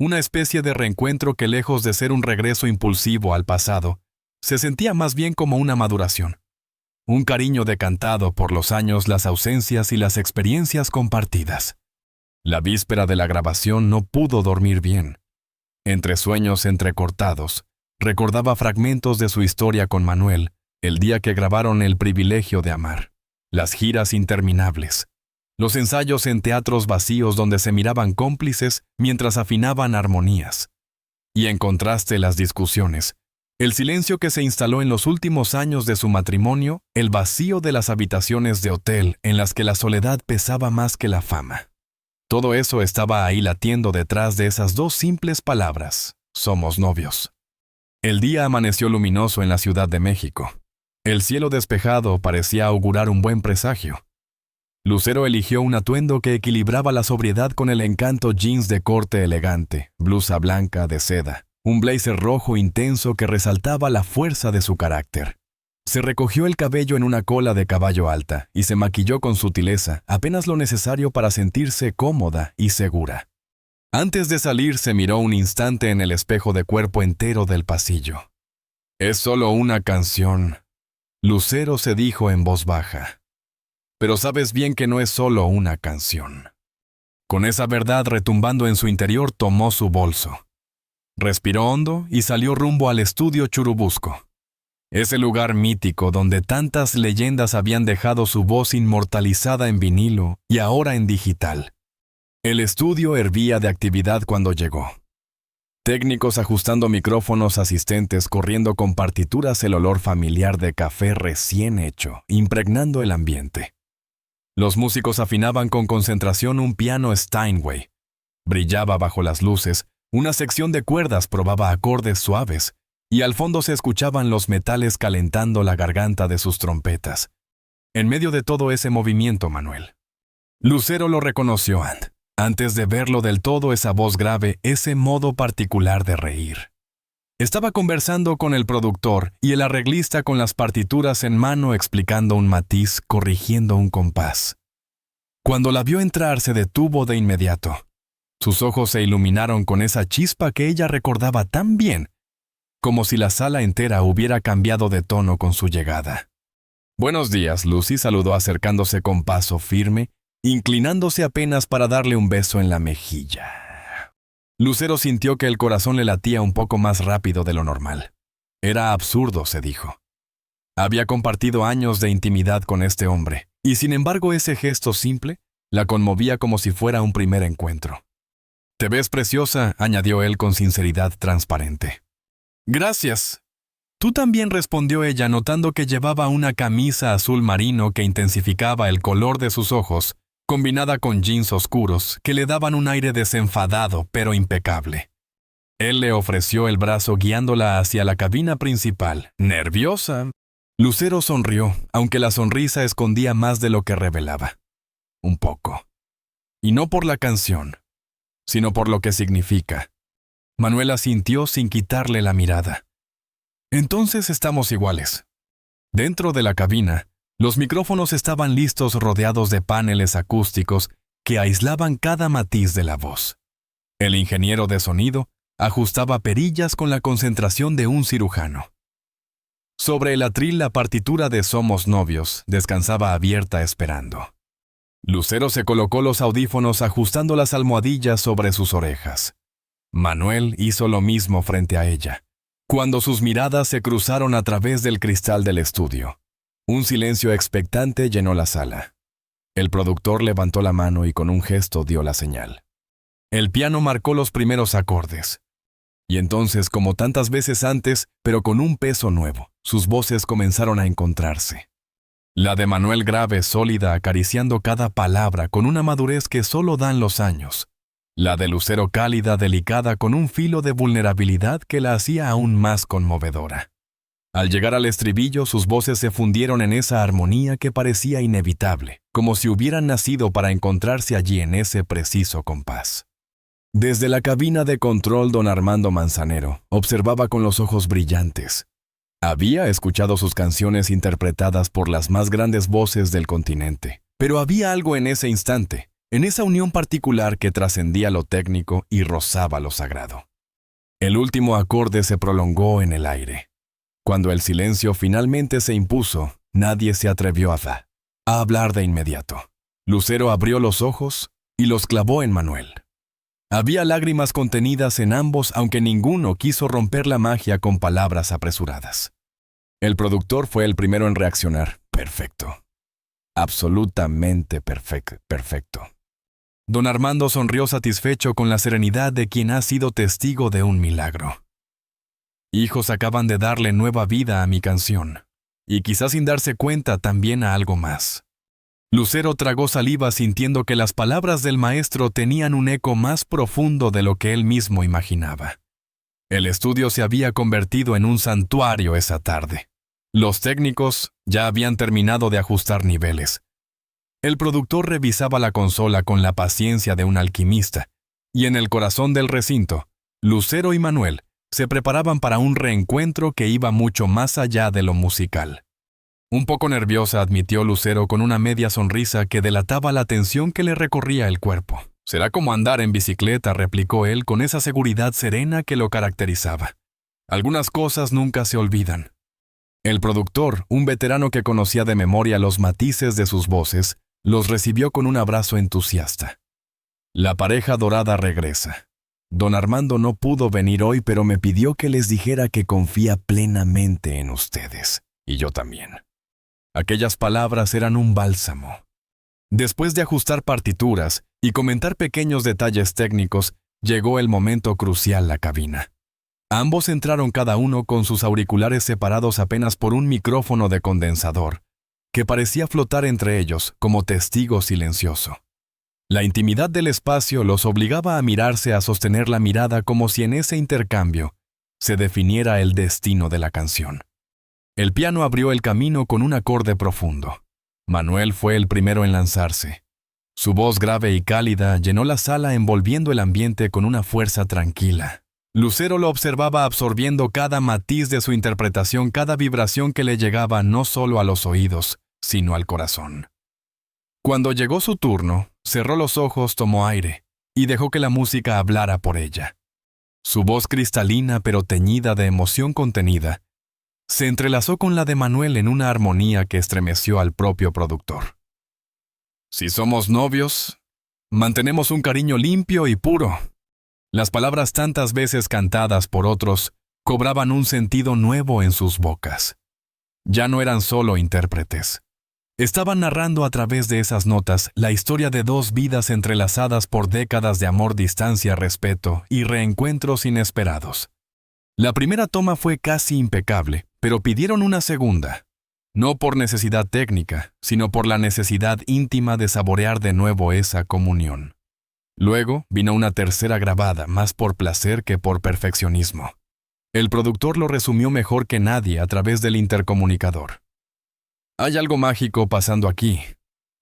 Una especie de reencuentro que, lejos de ser un regreso impulsivo al pasado, se sentía más bien como una maduración. Un cariño decantado por los años, las ausencias y las experiencias compartidas. La víspera de la grabación no pudo dormir bien. Entre sueños entrecortados, recordaba fragmentos de su historia con Manuel, el día que grabaron El privilegio de amar, las giras interminables, los ensayos en teatros vacíos donde se miraban cómplices mientras afinaban armonías. Y en contraste, las discusiones, el silencio que se instaló en los últimos años de su matrimonio, el vacío de las habitaciones de hotel en las que la soledad pesaba más que la fama. Todo eso estaba ahí latiendo detrás de esas dos simples palabras: somos novios. El día amaneció luminoso en la Ciudad de México. El cielo despejado parecía augurar un buen presagio. Lucero eligió un atuendo que equilibraba la sobriedad con el encanto: jeans de corte elegante, blusa blanca de seda, un blazer rojo intenso que resaltaba la fuerza de su carácter. Se recogió el cabello en una cola de caballo alta y se maquilló con sutileza, apenas lo necesario para sentirse cómoda y segura. Antes de salir, se miró un instante en el espejo de cuerpo entero del pasillo. «Es solo una canción», Lucero se dijo en voz baja. «Pero sabes bien que no es solo una canción». Con esa verdad retumbando en su interior, tomó su bolso. Respiró hondo y salió rumbo al estudio Churubusco. Ese lugar mítico donde tantas leyendas habían dejado su voz inmortalizada en vinilo y ahora en digital. El estudio hervía de actividad cuando llegó. Técnicos ajustando micrófonos, asistentes corriendo con partituras, el olor familiar de café recién hecho, impregnando el ambiente. Los músicos afinaban con concentración un piano Steinway. Brillaba bajo las luces, una sección de cuerdas probaba acordes suaves, y al fondo se escuchaban los metales calentando la garganta de sus trompetas. En medio de todo ese movimiento, Manuel. Lucero lo reconoció antes de verlo del todo: esa voz grave, ese modo particular de reír. Estaba conversando con el productor y el arreglista con las partituras en mano explicando un matiz, corrigiendo un compás. Cuando la vio entrar se detuvo de inmediato. Sus ojos se iluminaron con esa chispa que ella recordaba tan bien, como si la sala entera hubiera cambiado de tono con su llegada. «Buenos días», Lucy saludó acercándose con paso firme, inclinándose apenas para darle un beso en la mejilla. Lucero sintió que el corazón le latía un poco más rápido de lo normal. Era absurdo, se dijo. Había compartido años de intimidad con este hombre, y sin embargo ese gesto simple la conmovía como si fuera un primer encuentro. «Te ves preciosa», añadió él con sinceridad transparente. «Gracias». «Tú también», respondió ella, notando que llevaba una camisa azul marino que intensificaba el color de sus ojos, combinada con jeans oscuros que le daban un aire desenfadado pero impecable. Él le ofreció el brazo guiándola hacia la cabina principal. ¿Nerviosa? Lucero sonrió, aunque la sonrisa escondía más de lo que revelaba. Un poco. Y no por la canción, sino por lo que significa. Manuela sintió sin quitarle la mirada. «Entonces estamos iguales». Dentro de la cabina, los micrófonos estaban listos rodeados de paneles acústicos que aislaban cada matiz de la voz. El ingeniero de sonido ajustaba perillas con la concentración de un cirujano. Sobre el atril la partitura de Somos Novios descansaba abierta esperando. Lucero se colocó los audífonos ajustando las almohadillas sobre sus orejas. Manuel hizo lo mismo frente a ella, cuando sus miradas se cruzaron a través del cristal del estudio. Un silencio expectante llenó la sala. El productor levantó la mano y con un gesto dio la señal. El piano marcó los primeros acordes. Y entonces, como tantas veces antes, pero con un peso nuevo, sus voces comenzaron a encontrarse. La de Manuel grave, sólida, acariciando cada palabra con una madurez que solo dan los años. La de Lucero cálida, delicada, con un filo de vulnerabilidad que la hacía aún más conmovedora. Al llegar al estribillo, sus voces se fundieron en esa armonía que parecía inevitable, como si hubieran nacido para encontrarse allí en ese preciso compás. Desde la cabina de control, don Armando Manzanero observaba con los ojos brillantes. Había escuchado sus canciones interpretadas por las más grandes voces del continente, pero había algo en ese instante, en esa unión particular que trascendía lo técnico y rozaba lo sagrado. El último acorde se prolongó en el aire. Cuando el silencio finalmente se impuso, nadie se atrevió a hablar de inmediato. Lucero abrió los ojos y los clavó en Manuel. Había lágrimas contenidas en ambos, aunque ninguno quiso romper la magia con palabras apresuradas. El productor fue el primero en reaccionar. Perfecto. Absolutamente perfecto. Don Armando sonrió satisfecho con la serenidad de quien ha sido testigo de un milagro. Hijos acaban de darle nueva vida a mi canción, y quizás sin darse cuenta también a algo más. Lucero tragó saliva sintiendo que las palabras del maestro tenían un eco más profundo de lo que él mismo imaginaba. El estudio se había convertido en un santuario esa tarde. Los técnicos ya habían terminado de ajustar niveles. El productor revisaba la consola con la paciencia de un alquimista, y en el corazón del recinto, Lucero y Manuel se preparaban para un reencuentro que iba mucho más allá de lo musical. Un poco nerviosa, admitió Lucero con una media sonrisa que delataba la tensión que le recorría el cuerpo. «Será como andar en bicicleta», replicó él con esa seguridad serena que lo caracterizaba. «Algunas cosas nunca se olvidan». El productor, un veterano que conocía de memoria los matices de sus voces, los recibió con un abrazo entusiasta. La pareja dorada regresa. Don Armando no pudo venir hoy, pero me pidió que les dijera que confía plenamente en ustedes. Y yo también. Aquellas palabras eran un bálsamo. Después de ajustar partituras y comentar pequeños detalles técnicos, llegó el momento crucial: la cabina. Ambos entraron cada uno con sus auriculares separados apenas por un micrófono de condensador, que parecía flotar entre ellos como testigo silencioso. La intimidad del espacio los obligaba a mirarse, a sostener la mirada como si en ese intercambio se definiera el destino de la canción. El piano abrió el camino con un acorde profundo. Manuel fue el primero en lanzarse. Su voz grave y cálida llenó la sala envolviendo el ambiente con una fuerza tranquila. Lucero lo observaba absorbiendo cada matiz de su interpretación, cada vibración que le llegaba no solo a los oídos, sino al corazón. Cuando llegó su turno, cerró los ojos, tomó aire y dejó que la música hablara por ella. Su voz cristalina pero teñida de emoción contenida se entrelazó con la de Manuel en una armonía que estremeció al propio productor. Si somos novios, mantenemos un cariño limpio y puro. Las palabras tantas veces cantadas por otros cobraban un sentido nuevo en sus bocas. Ya no eran solo intérpretes. Estaban narrando a través de esas notas la historia de dos vidas entrelazadas por décadas de amor, distancia, respeto y reencuentros inesperados. La primera toma fue casi impecable, pero pidieron una segunda. No por necesidad técnica, sino por la necesidad íntima de saborear de nuevo esa comunión. Luego vino una tercera grabada, más por placer que por perfeccionismo. El productor lo resumió mejor que nadie a través del intercomunicador. Hay algo mágico pasando aquí.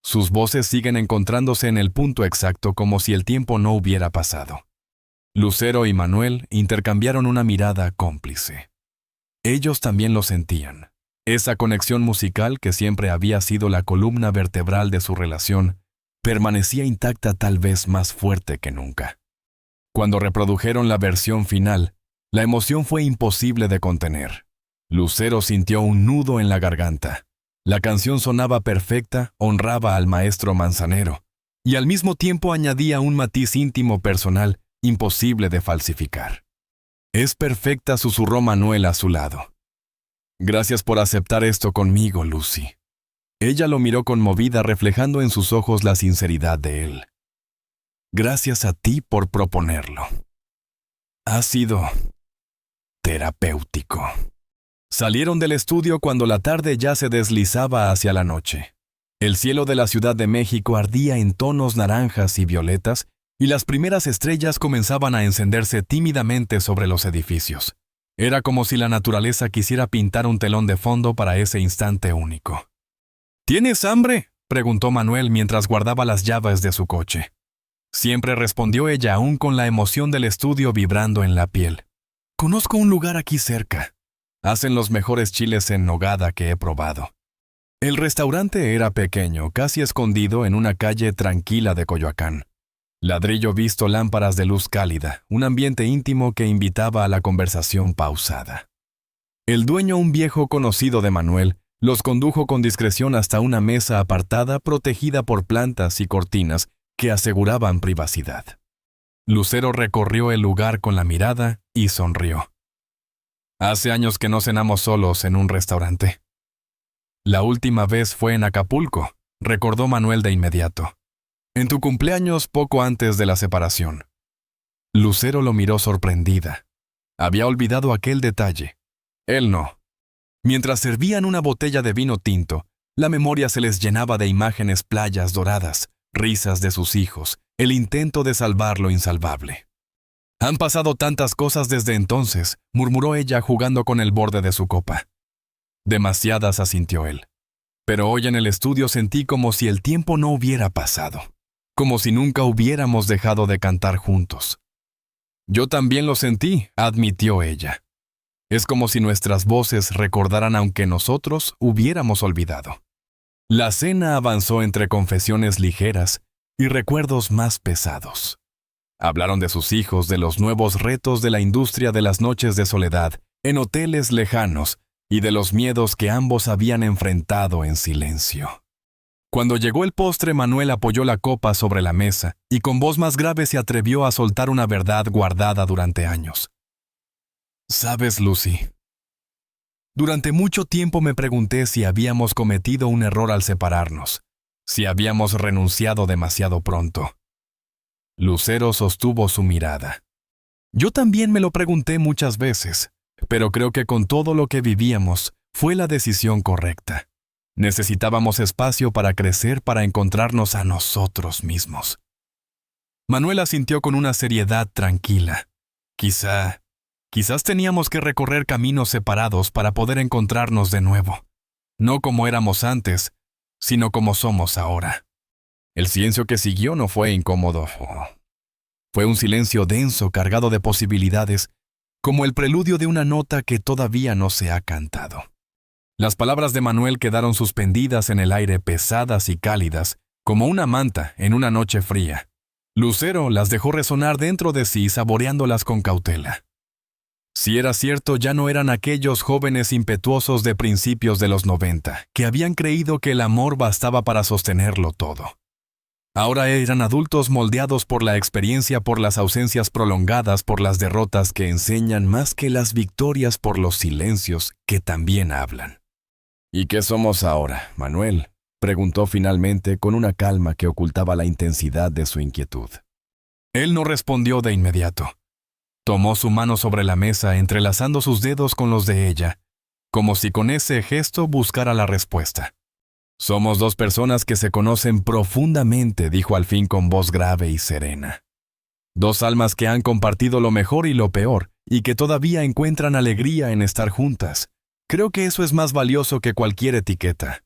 Sus voces siguen encontrándose en el punto exacto como si el tiempo no hubiera pasado. Lucero y Manuel intercambiaron una mirada cómplice. Ellos también lo sentían. Esa conexión musical que siempre había sido la columna vertebral de su relación permanecía intacta, tal vez más fuerte que nunca. Cuando reprodujeron la versión final, la emoción fue imposible de contener. Lucero sintió un nudo en la garganta. La canción sonaba perfecta, honraba al maestro Manzanero, y al mismo tiempo añadía un matiz íntimo personal, imposible de falsificar. «Es perfecta», susurró Manuel a su lado. «Gracias por aceptar esto conmigo, Lucy». Ella lo miró conmovida, reflejando en sus ojos la sinceridad de él. «Gracias a ti por proponerlo. Ha sido terapéutico». Salieron del estudio cuando la tarde ya se deslizaba hacia la noche. El cielo de la Ciudad de México ardía en tonos naranjas y violetas, y las primeras estrellas comenzaban a encenderse tímidamente sobre los edificios. Era como si la naturaleza quisiera pintar un telón de fondo para ese instante único. «¿Tienes hambre?», preguntó Manuel mientras guardaba las llaves de su coche. Siempre respondió ella, aún con la emoción del estudio vibrando en la piel. «Conozco un lugar aquí cerca. Hacen los mejores chiles en nogada que he probado». El restaurante era pequeño, casi escondido en una calle tranquila de Coyoacán. Ladrillo visto, lámparas de luz cálida, un ambiente íntimo que invitaba a la conversación pausada. El dueño, un viejo conocido de Manuel, los condujo con discreción hasta una mesa apartada protegida por plantas y cortinas que aseguraban privacidad. Lucero recorrió el lugar con la mirada y sonrió. «Hace años que no cenamos solos en un restaurante». «La última vez fue en Acapulco», recordó Manuel de inmediato. «En tu cumpleaños poco antes de la separación». Lucero lo miró sorprendida. Había olvidado aquel detalle. Él no. Mientras servían una botella de vino tinto, la memoria se les llenaba de imágenes: playas doradas, risas de sus hijos, el intento de salvar lo insalvable. «Han pasado tantas cosas desde entonces», murmuró ella jugando con el borde de su copa. «Demasiadas», asintió él. «Pero hoy en el estudio sentí como si el tiempo no hubiera pasado, como si nunca hubiéramos dejado de cantar juntos». «Yo también lo sentí», admitió ella. «Es como si nuestras voces recordaran aunque nosotros hubiéramos olvidado». La cena avanzó entre confesiones ligeras y recuerdos más pesados. Hablaron de sus hijos, de los nuevos retos de la industria de las noches de soledad, en hoteles lejanos, y de los miedos que ambos habían enfrentado en silencio. Cuando llegó el postre, Manuel apoyó la copa sobre la mesa y con voz más grave se atrevió a soltar una verdad guardada durante años. «¿Sabes, Lucy? Durante mucho tiempo me pregunté si habíamos cometido un error al separarnos, si habíamos renunciado demasiado pronto». Lucero sostuvo su mirada. «Yo también me lo pregunté muchas veces, pero creo que con todo lo que vivíamos fue la decisión correcta. Necesitábamos espacio para crecer, para encontrarnos a nosotros mismos». Manuel asintió con una seriedad tranquila. Quizás teníamos que recorrer caminos separados para poder encontrarnos de nuevo. No como éramos antes, sino como somos ahora. El silencio que siguió no fue incómodo. Fue un silencio denso, cargado de posibilidades, como el preludio de una nota que todavía no se ha cantado. Las palabras de Manuel quedaron suspendidas en el aire, pesadas y cálidas, como una manta en una noche fría. Lucero las dejó resonar dentro de sí, saboreándolas con cautela. Si era cierto, ya no eran aquellos jóvenes impetuosos de principios de los 90, que habían creído que el amor bastaba para sostenerlo todo. Ahora eran adultos moldeados por la experiencia, por las ausencias prolongadas, por las derrotas que enseñan más que las victorias, por los silencios que también hablan. ¿Y qué somos ahora, Manuel?, preguntó finalmente con una calma que ocultaba la intensidad de su inquietud. Él no respondió de inmediato. Tomó su mano sobre la mesa, entrelazando sus dedos con los de ella, como si con ese gesto buscara la respuesta. Somos dos personas que se conocen profundamente, dijo al fin con voz grave y serena. Dos almas que han compartido lo mejor y lo peor, y que todavía encuentran alegría en estar juntas. Creo que eso es más valioso que cualquier etiqueta.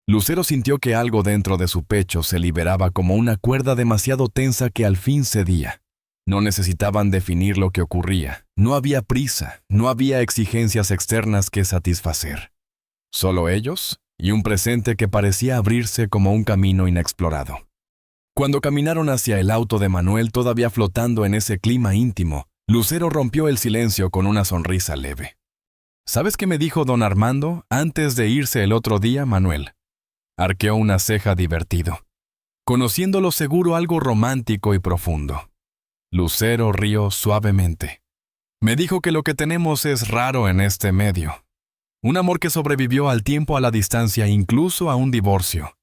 Lucero sintió que algo dentro de su pecho se liberaba como una cuerda demasiado tensa que al fin cedía. No necesitaban definir lo que ocurría. No había prisa, no había exigencias externas que satisfacer. Solo ellos y un presente que parecía abrirse como un camino inexplorado. Cuando caminaron hacia el auto de Manuel, todavía flotando en ese clima íntimo, Lucero rompió el silencio con una sonrisa leve. ¿Sabes qué me dijo don Armando antes de irse el otro día, Manuel? Arqueó una ceja divertido, conociéndolo seguro algo romántico y profundo. Lucero rió suavemente. Me dijo que lo que tenemos es raro en este medio. Un amor que sobrevivió al tiempo, a la distancia, incluso a un divorcio.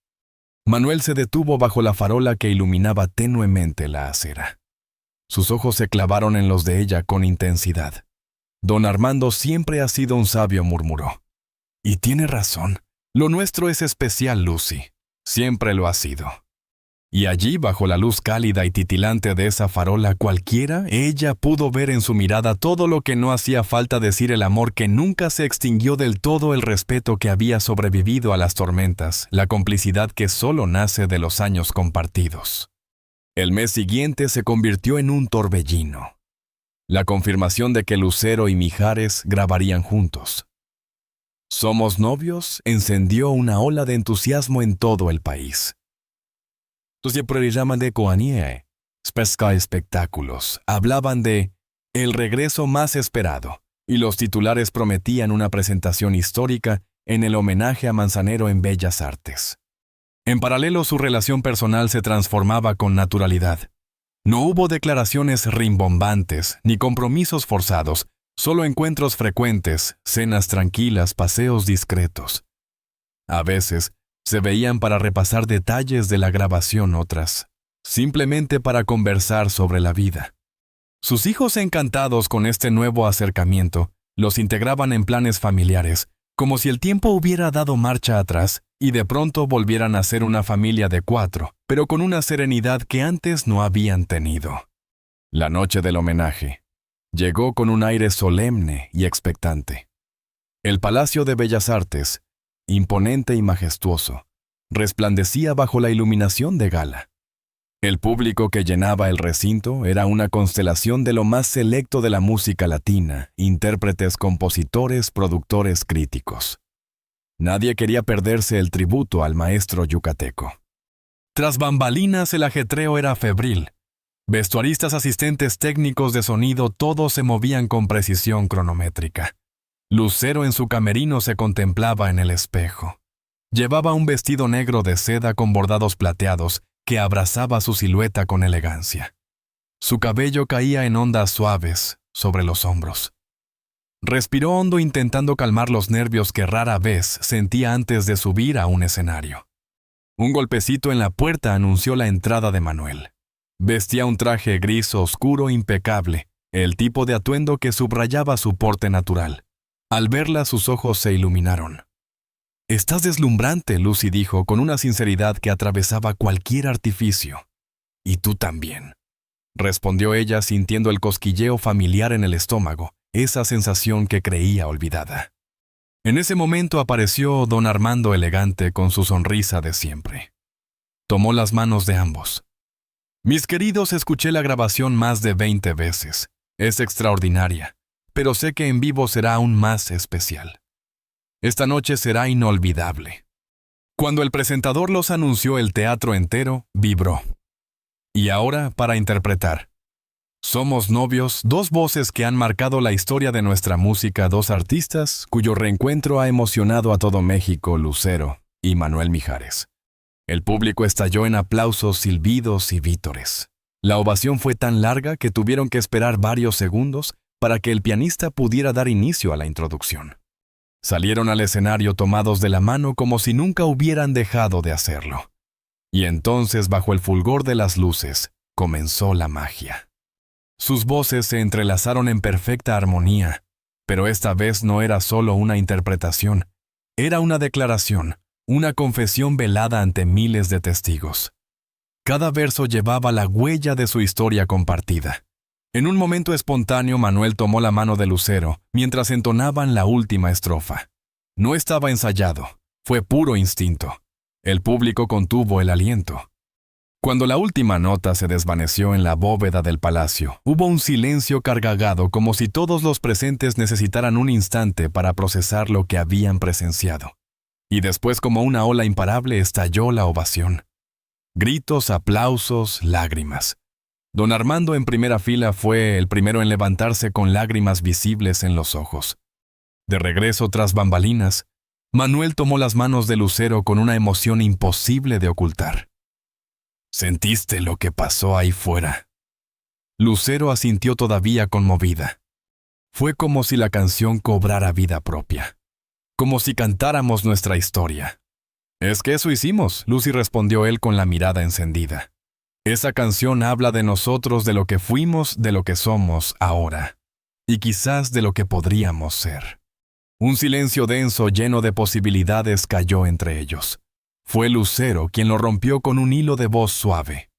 Manuel se detuvo bajo la farola que iluminaba tenuemente la acera. Sus ojos se clavaron en los de ella con intensidad. Don Armando siempre ha sido un sabio, murmuró. Y tiene razón. Lo nuestro es especial, Lucy. Siempre lo ha sido. Y allí, bajo la luz cálida y titilante de esa farola, cualquiera, ella pudo ver en su mirada todo lo que no hacía falta decir: el amor que nunca se extinguió del todo, el respeto que había sobrevivido a las tormentas, la complicidad que solo nace de los años compartidos. El mes siguiente se convirtió en un torbellino. La confirmación de que Lucero y Mijares grabarían juntos. Somos novios encendió una ola de entusiasmo en todo el país. Los programas de Coanie, espectáculos, hablaban de el regreso más esperado, y los titulares prometían una presentación histórica en el homenaje a Manzanero en Bellas Artes. En paralelo, su relación personal se transformaba con naturalidad. No hubo declaraciones rimbombantes ni compromisos forzados, solo encuentros frecuentes, cenas tranquilas, paseos discretos. A veces, se veían para repasar detalles de la grabación, otras, simplemente para conversar sobre la vida. Sus hijos, encantados con este nuevo acercamiento, los integraban en planes familiares, como si el tiempo hubiera dado marcha atrás y de pronto volvieran a ser una familia de 4, pero con una serenidad que antes no habían tenido. La noche del homenaje llegó con un aire solemne y expectante. El Palacio de Bellas Artes, imponente y majestuoso, resplandecía bajo la iluminación de gala. El público que llenaba el recinto era una constelación de lo más selecto de la música latina, intérpretes, compositores, productores, críticos. Nadie quería perderse el tributo al maestro yucateco. Tras bambalinas, el ajetreo era febril. Vestuaristas, asistentes técnicos de sonido, todos se movían con precisión cronométrica. Lucero en su camerino se contemplaba en el espejo. Llevaba un vestido negro de seda con bordados plateados que abrazaba su silueta con elegancia. Su cabello caía en ondas suaves sobre los hombros. Respiró hondo, intentando calmar los nervios que rara vez sentía antes de subir a un escenario. Un golpecito en la puerta anunció la entrada de Manuel. Vestía un traje gris oscuro impecable, el tipo de atuendo que subrayaba su porte natural. Al verla, sus ojos se iluminaron. «Estás deslumbrante», Lucy dijo con una sinceridad que atravesaba cualquier artificio. «Y tú también», respondió ella sintiendo el cosquilleo familiar en el estómago, esa sensación que creía olvidada. En ese momento apareció don Armando elegante con su sonrisa de siempre. Tomó las manos de ambos. «Mis queridos, escuché la grabación más de 20 veces. Es extraordinaria. pero sé que en vivo será aún más especial. Esta noche será inolvidable. Cuando el presentador los anunció, el teatro entero vibró. Y ahora, para interpretar Somos novios, dos voces que han marcado la historia de nuestra música, dos artistas cuyo reencuentro ha emocionado a todo México, Lucero y Manuel Mijares. El público estalló en aplausos, silbidos y vítores. La ovación fue tan larga que tuvieron que esperar varios segundos para que el pianista pudiera dar inicio a la introducción. Salieron al escenario tomados de la mano como si nunca hubieran dejado de hacerlo. Y entonces, bajo el fulgor de las luces, comenzó la magia. Sus voces se entrelazaron en perfecta armonía, pero esta vez no era solo una interpretación, era una declaración, una confesión velada ante miles de testigos. Cada verso llevaba la huella de su historia compartida. En un momento espontáneo, Manuel tomó la mano de Lucero mientras entonaban la última estrofa. No estaba ensayado, fue puro instinto. El público contuvo el aliento. Cuando la última nota se desvaneció en la bóveda del palacio, hubo un silencio cargado como si todos los presentes necesitaran un instante para procesar lo que habían presenciado. Y después, como una ola imparable, estalló la ovación. Gritos, aplausos, lágrimas. Don Armando en primera fila fue el primero en levantarse con lágrimas visibles en los ojos. De regreso tras bambalinas, Manuel tomó las manos de Lucero con una emoción imposible de ocultar. ¿Sentiste lo que pasó ahí fuera? Lucero asintió todavía conmovida. Fue como si la canción cobrara vida propia. Como si cantáramos nuestra historia. Es que eso hicimos, Lucy respondió él con la mirada encendida. Esa canción habla de nosotros, de lo que fuimos, de lo que somos ahora. Y quizás de lo que podríamos ser. Un silencio denso lleno de posibilidades cayó entre ellos. Fue Lucero quien lo rompió con un hilo de voz suave.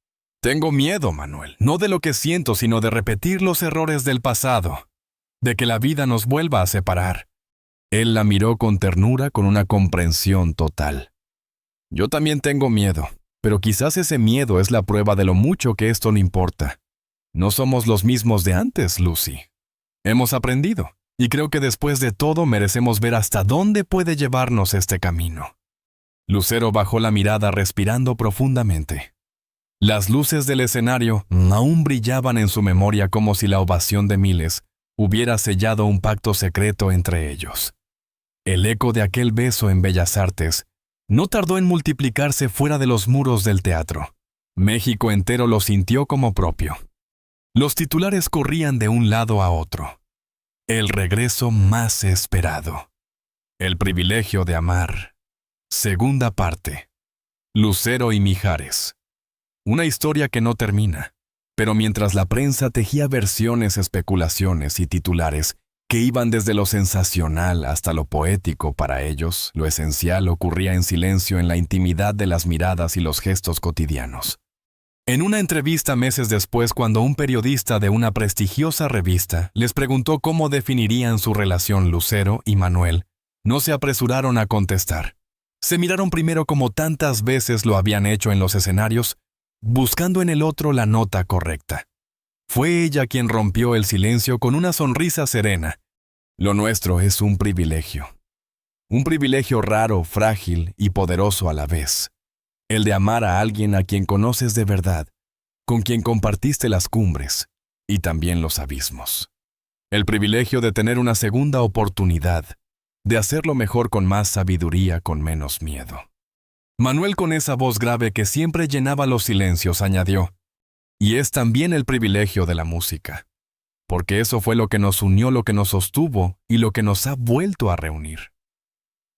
Tengo miedo, Manuel, no de lo que siento, sino de repetir los errores del pasado, de que la vida nos vuelva a separar. Él la miró con ternura, con una comprensión total. Yo también tengo miedo, pero quizás ese miedo es la prueba de lo mucho que esto no importa. No somos los mismos de antes, Lucy. Hemos aprendido, y creo que después de todo merecemos ver hasta dónde puede llevarnos este camino. Lucero bajó la mirada respirando profundamente. Las luces del escenario aún brillaban en su memoria como si la ovación de miles hubiera sellado un pacto secreto entre ellos. El eco de aquel beso en Bellas Artes no tardó en multiplicarse fuera de los muros del teatro. México entero lo sintió como propio. Los titulares corrían de un lado a otro. El regreso más esperado. El privilegio de amar. Segunda parte. Lucero y Mijares. Una historia que no termina, pero mientras la prensa tejía versiones, especulaciones y titulares que iban desde lo sensacional hasta lo poético para ellos, lo esencial ocurría en silencio en la intimidad de las miradas y los gestos cotidianos. En una entrevista meses después, cuando un periodista de una prestigiosa revista les preguntó cómo definirían su relación Lucero y Manuel, no se apresuraron a contestar. Se miraron primero como tantas veces lo habían hecho en los escenarios, buscando en el otro la nota correcta. Fue ella quien rompió el silencio con una sonrisa serena. Lo nuestro es un privilegio. Un privilegio raro, frágil y poderoso a la vez. El de amar a alguien a quien conoces de verdad, con quien compartiste las cumbres y también los abismos. El privilegio de tener una segunda oportunidad, de hacerlo mejor con más sabiduría, con menos miedo. Manuel, con esa voz grave que siempre llenaba los silencios, añadió, y es también el privilegio de la música, porque eso fue lo que nos unió, lo que nos sostuvo y lo que nos ha vuelto a reunir.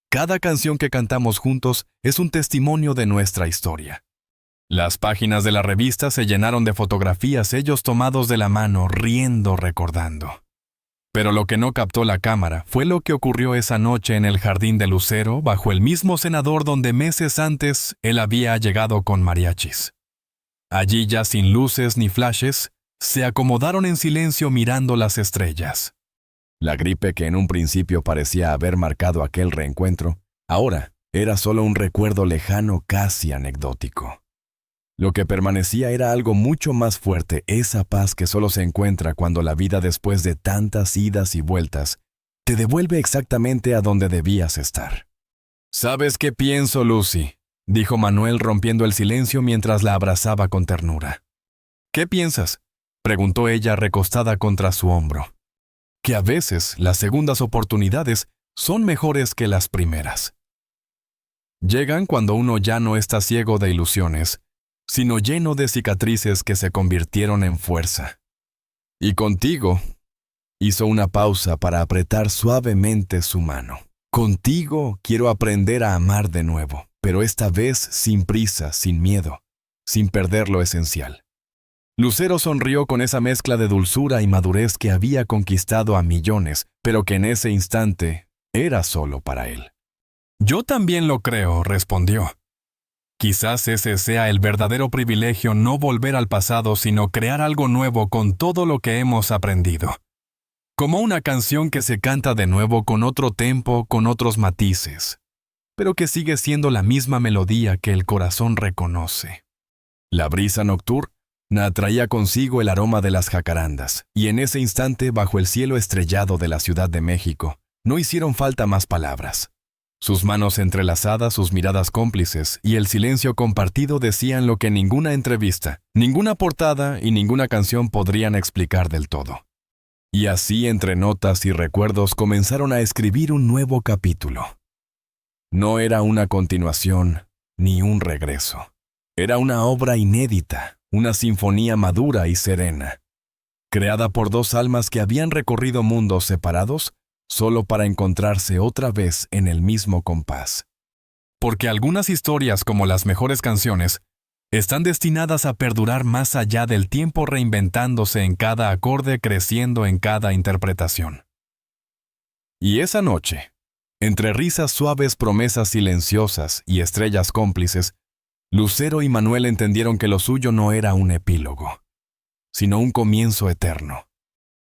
Cada canción que cantamos juntos es un testimonio de nuestra historia. Las páginas de la revista se llenaron de fotografías, ellos tomados de la mano, riendo, recordando. Pero lo que no captó la cámara fue lo que ocurrió esa noche en el jardín de Lucero, bajo el mismo cenador donde meses antes él había llegado con mariachis. Allí, ya sin luces ni flashes, se acomodaron en silencio mirando las estrellas. La gripe que en un principio parecía haber marcado aquel reencuentro, ahora era solo un recuerdo lejano, casi anecdótico. Lo que permanecía era algo mucho más fuerte, esa paz que solo se encuentra cuando la vida, después de tantas idas y vueltas, te devuelve exactamente a donde debías estar. «¿Sabes qué pienso, Lucy?», dijo Manuel rompiendo el silencio mientras la abrazaba con ternura. «¿Qué piensas?», preguntó ella recostada contra su hombro. «Que a veces las segundas oportunidades son mejores que las primeras. Llegan cuando uno ya no está ciego de ilusiones, sino lleno de cicatrices que se convirtieron en fuerza. Y contigo», hizo una pausa para apretar suavemente su mano. «Contigo quiero aprender a amar de nuevo, pero esta vez sin prisa, sin miedo, sin perder lo esencial». Lucero sonrió con esa mezcla de dulzura y madurez que había conquistado a millones, pero que en ese instante era solo para él. «Yo también lo creo», respondió. «Quizás ese sea el verdadero privilegio, no volver al pasado, sino crear algo nuevo con todo lo que hemos aprendido. Como una canción que se canta de nuevo con otro tempo, con otros matices, pero que sigue siendo la misma melodía que el corazón reconoce». La brisa nocturna traía consigo el aroma de las jacarandas, y en ese instante, bajo el cielo estrellado de la Ciudad de México, no hicieron falta más palabras. Sus manos entrelazadas, sus miradas cómplices y el silencio compartido decían lo que ninguna entrevista, ninguna portada y ninguna canción podrían explicar del todo. Y así, entre notas y recuerdos, comenzaron a escribir un nuevo capítulo. No era una continuación ni un regreso. Era una obra inédita, una sinfonía madura y serena, creada por dos almas que habían recorrido mundos separados solo para encontrarse otra vez en el mismo compás. Porque algunas historias, como las mejores canciones, están destinadas a perdurar más allá del tiempo, reinventándose en cada acorde, creciendo en cada interpretación. Y esa noche, entre risas suaves, promesas silenciosas y estrellas cómplices, Lucero y Manuel entendieron que lo suyo no era un epílogo, sino un comienzo eterno.